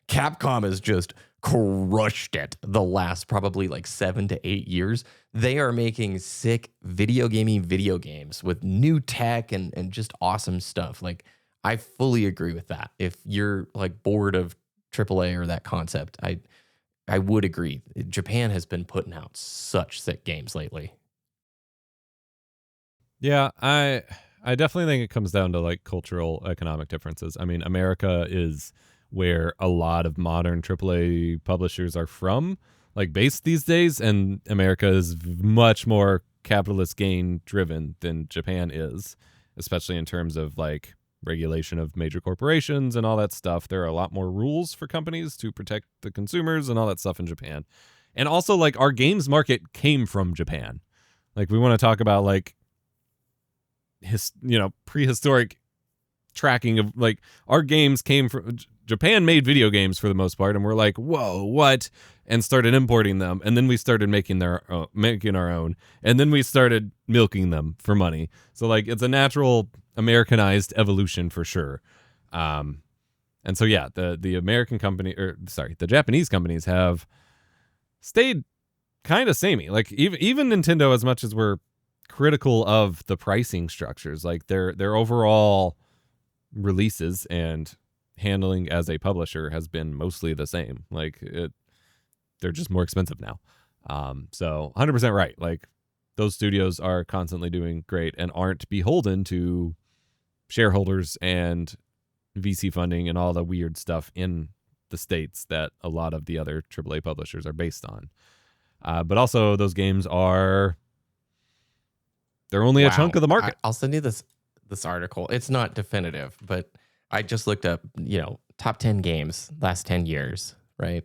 Capcom has just crushed it the last probably 7 to 8 years. They are making sick video games with new tech and just awesome stuff. I fully agree with that. If you're bored of AAA or that concept, I would agree. Japan has been putting out such sick games lately. Yeah, I definitely think it comes down to cultural economic differences. I mean, America is where a lot of modern AAA publishers are from, based these days, and America is much more capitalist gain driven than Japan is, especially in terms of regulation of major corporations and all that stuff. There are a lot more rules for companies to protect the consumers and all that stuff in Japan. And also our games market came from Japan. We want to talk about prehistoric tracking of our games came from Japan. Made video games for the most part, and we're like, whoa, what? And started importing them, and then we started making our own, and then we started milking them for money. So it's a natural Americanized evolution for sure. And so the American company, the Japanese companies have stayed kind of samey. Even Nintendo, as much as we're critical of the pricing structures, their overall releases and handling as a publisher has been mostly the same. They're just more expensive now. So 100% right. Those studios are constantly doing great and aren't beholden to shareholders and VC funding and all the weird stuff in the States that a lot of the other AAA publishers are based on. But also those games they're only a chunk of the market. I'll send you this article. It's not definitive, but I just looked up, top 10 games last 10 years, right?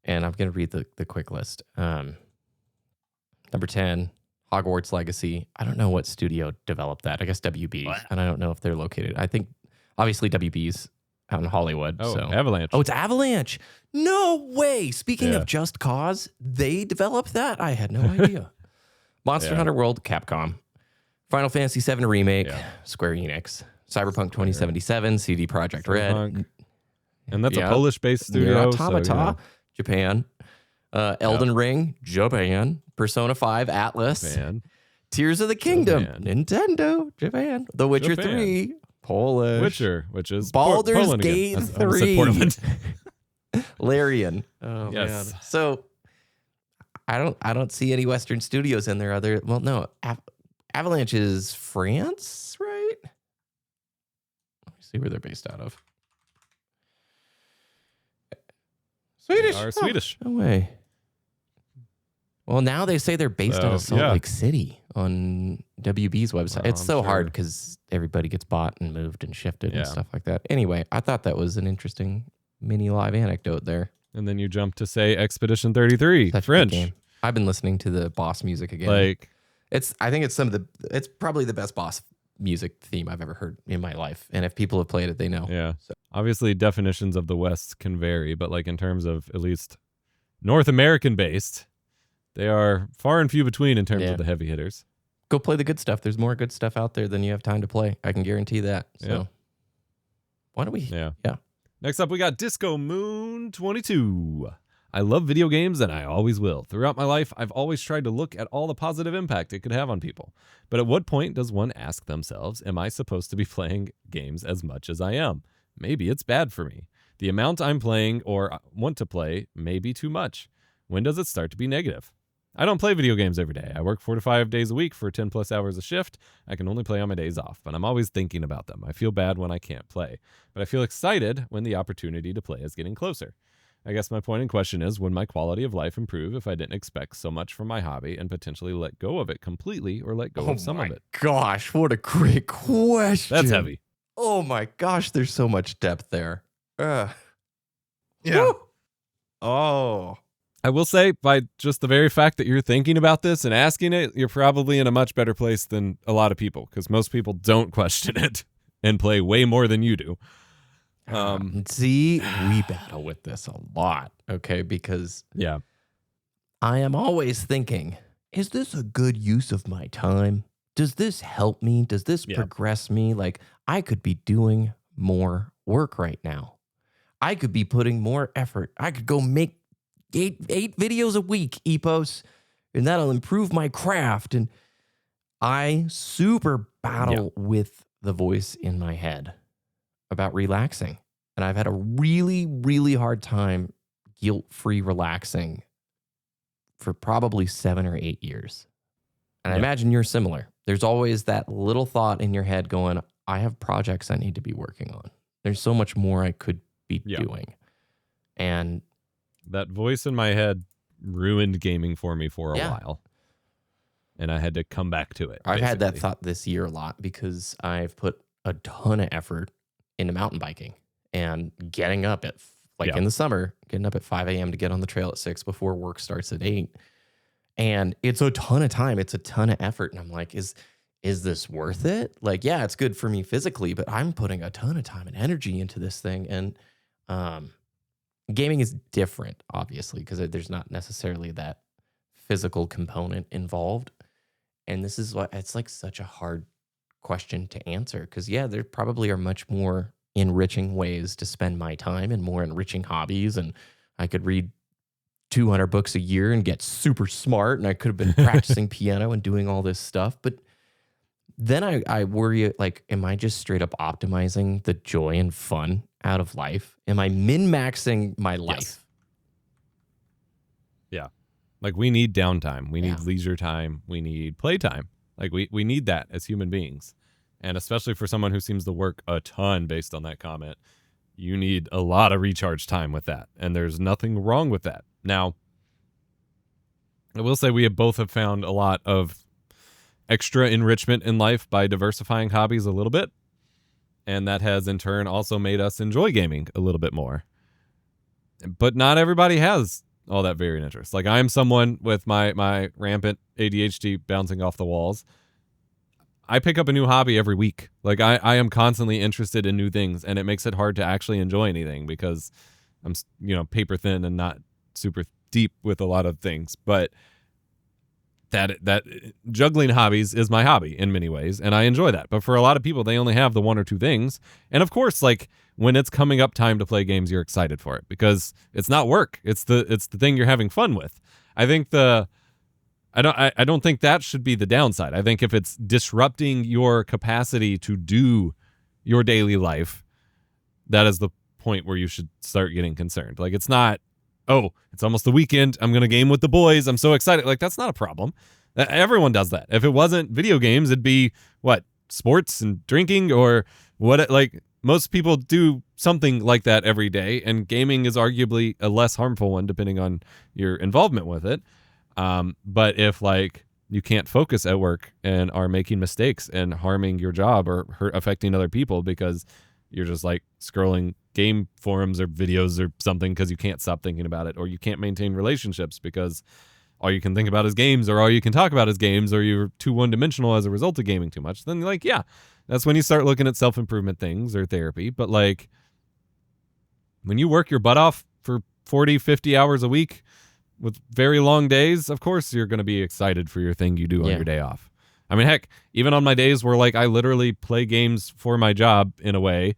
And I'm going to read the quick list. Number 10, Hogwarts Legacy. I don't know what studio developed that. I guess WB. What? And I don't know if they're located. I think, obviously, WB's out in Hollywood. Oh, so. Avalanche. Oh, it's Avalanche. No way. Speaking of Just Cause, they developed that? I had no idea. Monster Hunter World, Capcom. Final Fantasy VII Remake, Square Enix. Cyberpunk 2077, CD Projekt Red. And that's a Polish-based studio. Automata, Japan. Elden Ring, Japan. Persona 5, Atlas. Japan. Tears of the Kingdom, Nintendo, Japan. The Witcher 3, Polish. Witcher, which is Baldur's Poland Gate again. 3. Larian. Oh, yes. man. So I don't see any Western studios in there other. Well, no. Avalanche is France, right? Let me see where they're based out of. Swedish. They are Swedish. No way. Well, now they say they're based out of Salt Lake City on WB's website. It's so hard because everybody gets bought and moved and shifted and stuff like that. Anyway, I thought that was an interesting mini live anecdote there. And then you jump to say Expedition 33, French. I've been listening to the boss music again. I think it's probably the best boss music theme I've ever heard in my life. And if people have played it, they know. Yeah. So. Obviously, definitions of the West can vary, but in terms of at least North American based, they are far and few between in terms of the heavy hitters. Go play the good stuff. There's more good stuff out there than you have time to play. I can guarantee that. So why don't we? Yeah. Next up, we got Disco Moon 22. I love video games and I always will. Throughout my life, I've always tried to look at all the positive impact it could have on people. But at what point does one ask themselves, am I supposed to be playing games as much as I am? Maybe it's bad for me. The amount I'm playing or want to play may be too much. When does it start to be negative? I don't play video games every day. I work 4 to 5 days a week for 10 plus hours a shift. I can only play on my days off, but I'm always thinking about them. I feel bad when I can't play, but I feel excited when the opportunity to play is getting closer. I guess my point in question is, would my quality of life improve if I didn't expect so much from my hobby and potentially let go of it completely or let go of some of it? Gosh, what a great question. That's heavy. Oh my gosh, there's so much depth there. Yeah. Woo. Oh. I will say, by just the very fact that you're thinking about this and asking it, you're probably in a much better place than a lot of people, because most people don't question it and play way more than you do. See, we battle with this a lot, okay? Because I am always thinking, is this a good use of my time? Does this help me? Does this progress me? Like, I could be doing more work right now. I could be putting more effort. I could go make eight videos a week, Epos, and that'll improve my craft. And I super battle with the voice in my head about relaxing. And I've had a really, really hard time guilt-free relaxing for probably 7 or 8 years. And I imagine you're similar. There's always that little thought in your head going, I have projects I need to be working on. There's so much more I could be doing. And that voice in my head ruined gaming for me for a while. And I had to come back to it. I've had that thought this year a lot because I've put a ton of effort into mountain biking and getting up at, in the summer, getting up at 5 a.m. to get on the trail at 6 before work starts at 8. And it's a ton of time. It's a ton of effort. And I'm like, is this worth it? Like, yeah, it's good for me physically, but I'm putting a ton of time and energy into this thing. And gaming is different, obviously, because there's not necessarily that physical component involved. And this is why it's like such a hard question to answer. Because, there probably are much more enriching ways to spend my time and more enriching hobbies. And I could read 200 books a year and get super smart. And I could have been practicing piano and doing all this stuff. But then I worry, like, am I just straight up optimizing the joy and fun out of life? Am I min-maxing my life? Yeah. Like, we need downtime. We need leisure time. We need playtime. Like, we need that as human beings. And especially for someone who seems to work a ton based on that comment, you need a lot of recharge time with that. And there's nothing wrong with that. Now, I will say we both have found a lot of extra enrichment in life by diversifying hobbies a little bit. And that has in turn also made us enjoy gaming a little bit more. But not everybody has all that varied interest. Like, I'm someone with my rampant ADHD bouncing off the walls. I pick up a new hobby every week. Like, I am constantly interested in new things, and it makes it hard to actually enjoy anything because I'm, paper thin and not super deep with a lot of things. But that juggling hobbies is my hobby in many ways, and I enjoy that. But for a lot of people, they only have the one or two things. And of course, like when it's coming up time to play games, you're excited for it because it's not work. It's the thing you're having fun with. I think I don't think that should be the downside. I think if it's disrupting your capacity to do your daily life, that is the point where you should start getting concerned. Like it's not, oh, it's almost the weekend, I'm going to game with the boys, I'm so excited. Like that's not a problem. Everyone does that. If it wasn't video games, it'd be what? Sports and drinking or what? Like most people do something like that every day, and gaming is arguably a less harmful one depending on your involvement with it. But if like you can't focus at work and are making mistakes and harming your job or affecting other people because you're just like scrolling game forums or videos or something because you can't stop thinking about it, or you can't maintain relationships because all you can think about is games, or all you can talk about is games, or you're too one-dimensional as a result of gaming too much, then like, yeah, that's when you start looking at self-improvement things or therapy. But like when you work your butt off for 40, 50 hours a week with very long days, of course you're going to be excited for your thing you do on your day off. I mean, heck, even on my days where like I literally play games for my job in a way,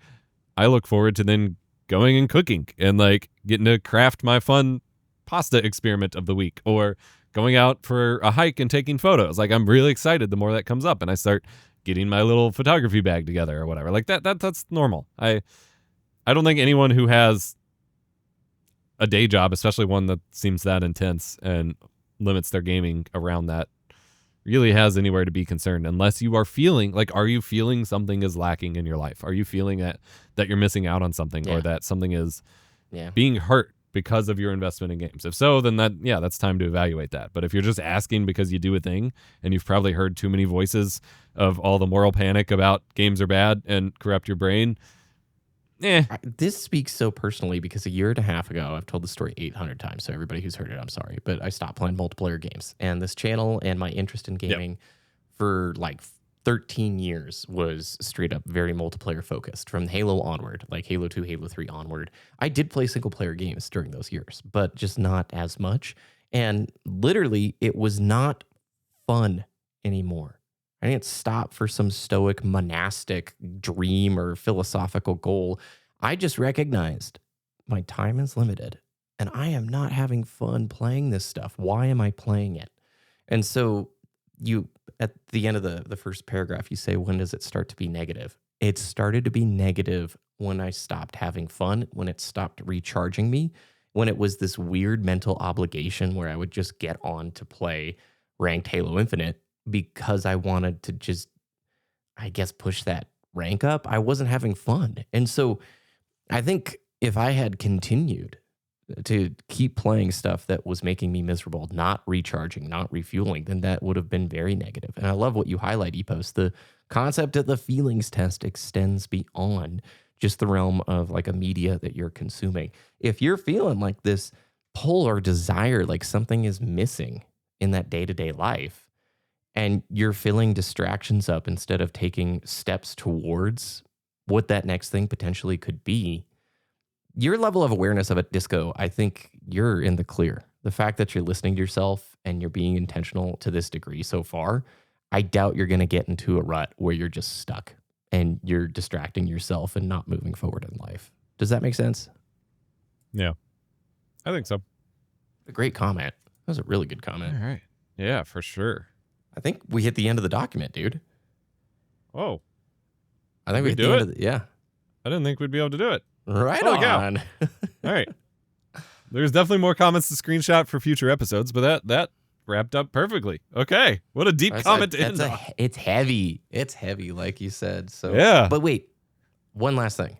I look forward to then going and cooking and like getting to craft my fun pasta experiment of the week, or going out for a hike and taking photos. Like I'm really excited the more that comes up and I start getting my little photography bag together or whatever. Like that's normal. I don't think anyone who has a day job, especially one that seems that intense and limits their gaming around that, really has anywhere to be concerned, unless you are feeling like, are you feeling something is lacking in your life? Are you feeling that you're missing out on something, or that something is being hurt because of your investment in games? If so, then that's time to evaluate that. But if you're just asking because you do a thing and you've probably heard too many voices of all the moral panic about games are bad and corrupt your brain, this speaks so personally because a year and a half ago, I've told the story 800 times, so everybody who's heard it, I'm sorry, but I stopped playing multiplayer games. And this channel and my interest in gaming for like 13 years was straight up very multiplayer focused from Halo onward, like Halo 2, Halo 3 onward. I did play single player games during those years, but just not as much. And literally, it was not fun anymore. I didn't stop for some stoic monastic dream or philosophical goal. I just recognized my time is limited and I am not having fun playing this stuff. Why am I playing it? And so you, at the end of the first paragraph, you say, when does it start to be negative? It started to be negative when I stopped having fun, when it stopped recharging me, when it was this weird mental obligation where I would just get on to play ranked Halo Infinite because I wanted to just, I guess, push that rank up. I wasn't having fun. And so I think if I had continued to keep playing stuff that was making me miserable, not recharging, not refueling, then that would have been very negative. And I love what you highlight, Epos. The concept of the feelings test extends beyond just the realm of like a media that you're consuming. If you're feeling like this pull or desire, like something is missing in that day-to-day life, and you're filling distractions up instead of taking steps towards what that next thing potentially could be, your level of awareness of it, Disco, I think you're in the clear. The fact that you're listening to yourself and you're being intentional to this degree so far, I doubt you're going to get into a rut where you're just stuck and you're distracting yourself and not moving forward in life. Does that make sense? Yeah, I think so. A great comment. That was a really good comment. All right. Yeah, for sure. I think we hit the end of the document, dude. Oh. I think we hit the end of the, yeah. I didn't think we'd be able to do it. Right on. All right. There's definitely more comments to screenshot for future episodes, but that wrapped up perfectly. Okay. What a deep comment to end on. It's heavy. It's heavy, like you said. So yeah. But wait, one last thing.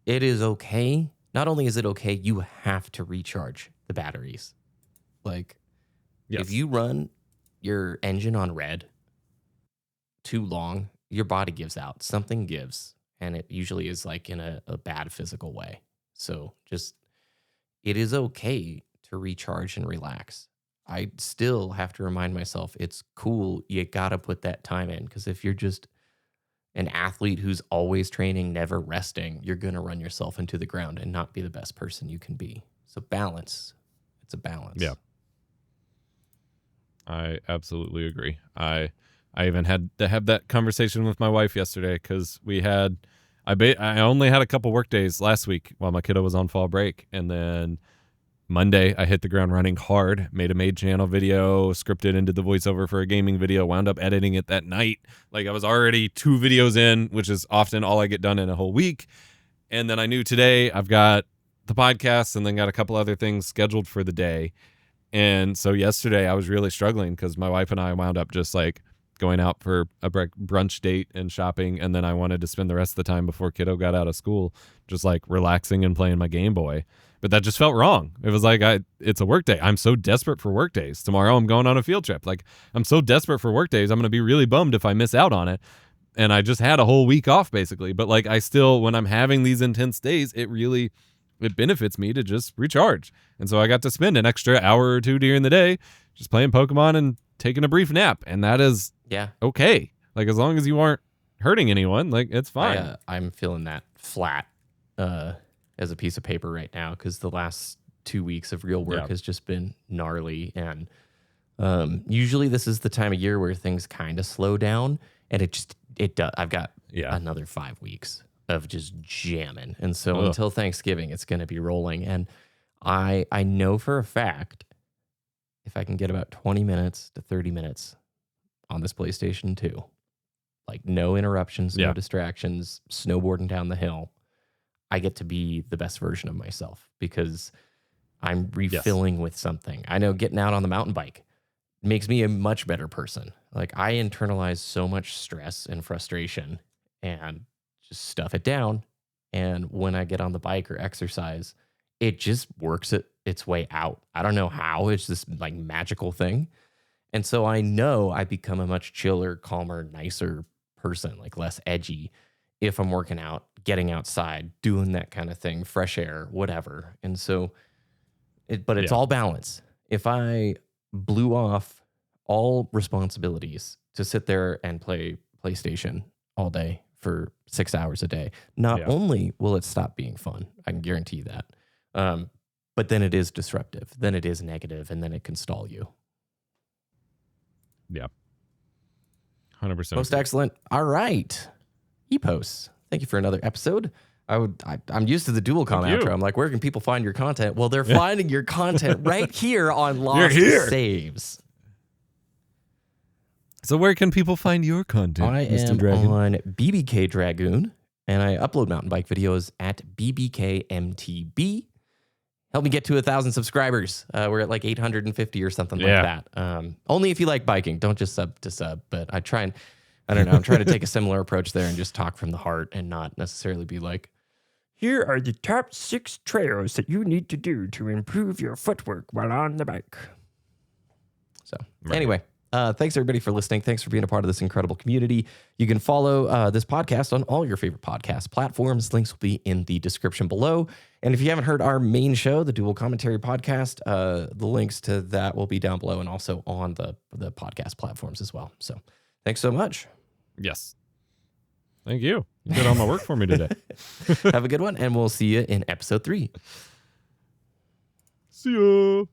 It is okay. Not only is it okay, you have to recharge the batteries. Like, if you run your engine on red too long, your body gives out. Something gives, and it usually is like in a bad physical way. So just, it is okay to recharge and relax. I still have to remind myself it's cool. You got to put that time in, because if you're just an athlete who's always training, never resting, you're going to run yourself into the ground and not be the best person you can be. So balance. It's a balance. Yeah. I absolutely agree. I even had to have that conversation with my wife yesterday because I only had a couple work days last week while my kiddo was on fall break, and then Monday I hit the ground running hard, made a maid channel video, scripted and did the voiceover for a gaming video, wound up editing it that night. Like I was already 2 videos in, which is often all I get done in a whole week. And then I knew today I've got the podcast and then got a couple other things scheduled for the day. And so yesterday I was really struggling because my wife and I wound up just like going out for a brunch date and shopping. And then I wanted to spend the rest of the time before kiddo got out of school, just like relaxing and playing my Game Boy. But that just felt wrong. It was like, it's a work day. I'm so desperate for work days. Tomorrow I'm going on a field trip. Like I'm so desperate for work days. I'm going to be really bummed if I miss out on it. And I just had a whole week off basically. But like I still, when I'm having these intense days, it benefits me to just recharge. And so I got to spend an extra hour or 2 during the day just playing Pokemon and taking a brief nap. And that is okay. Like as long as you aren't hurting anyone, like it's fine. I'm feeling that flat as a piece of paper right now because the last 2 weeks of real work has just been gnarly. And usually this is the time of year where things kind of slow down, and it does. I've got another 5 weeks of just jamming. And so until Thanksgiving, it's going to be rolling. And I know for a fact if I can get about 20 minutes to 30 minutes on this PlayStation 2, like no interruptions, no distractions, snowboarding down the hill, I get to be the best version of myself because I'm refilling with something. I know getting out on the mountain bike makes me a much better person. Like I internalize so much stress and frustration and just stuff it down. And when I get on the bike or exercise, it just works its way out. I don't know how. It's this like magical thing. And so I know I become a much chiller, calmer, nicer person, like less edgy if I'm working out, getting outside, doing that kind of thing, fresh air, whatever. And so, it's all balance. If I blew off all responsibilities to sit there and play PlayStation all day for 6 hours a day, not only will it stop being fun, I can guarantee that, but then it is disruptive, then it is negative, and then it can stall you. Yeah. 100%. Most excellent. All right. Epos, thank you for another episode. I'm used to the Dual Comm outro. I'm like, where can people find your content? Well, they're finding your content right here on Lost Saves. So where can people find your content, Mr. Dragon? I am on BBK Dragoon, and I upload mountain bike videos at BBKMTB. Help me get to 1,000 subscribers. We're at like 850 or something like that. Only if you like biking. Don't just sub to sub. But I'm trying to take a similar approach there and just talk from the heart and not necessarily be like, here are the top 6 trails that you need to do to improve your footwork while on the bike. So anyway, thanks everybody for listening. Thanks for being a part of this incredible community. You can follow this podcast on all your favorite podcast platforms. Links will be in the description below. And if you haven't heard our main show, the Dual Commentary Podcast, the links to that will be down below and also on the podcast platforms as well. So thanks so much. Yes. Thank you. You did all my work for me today. Have a good one, and we'll see you in episode 3. See ya.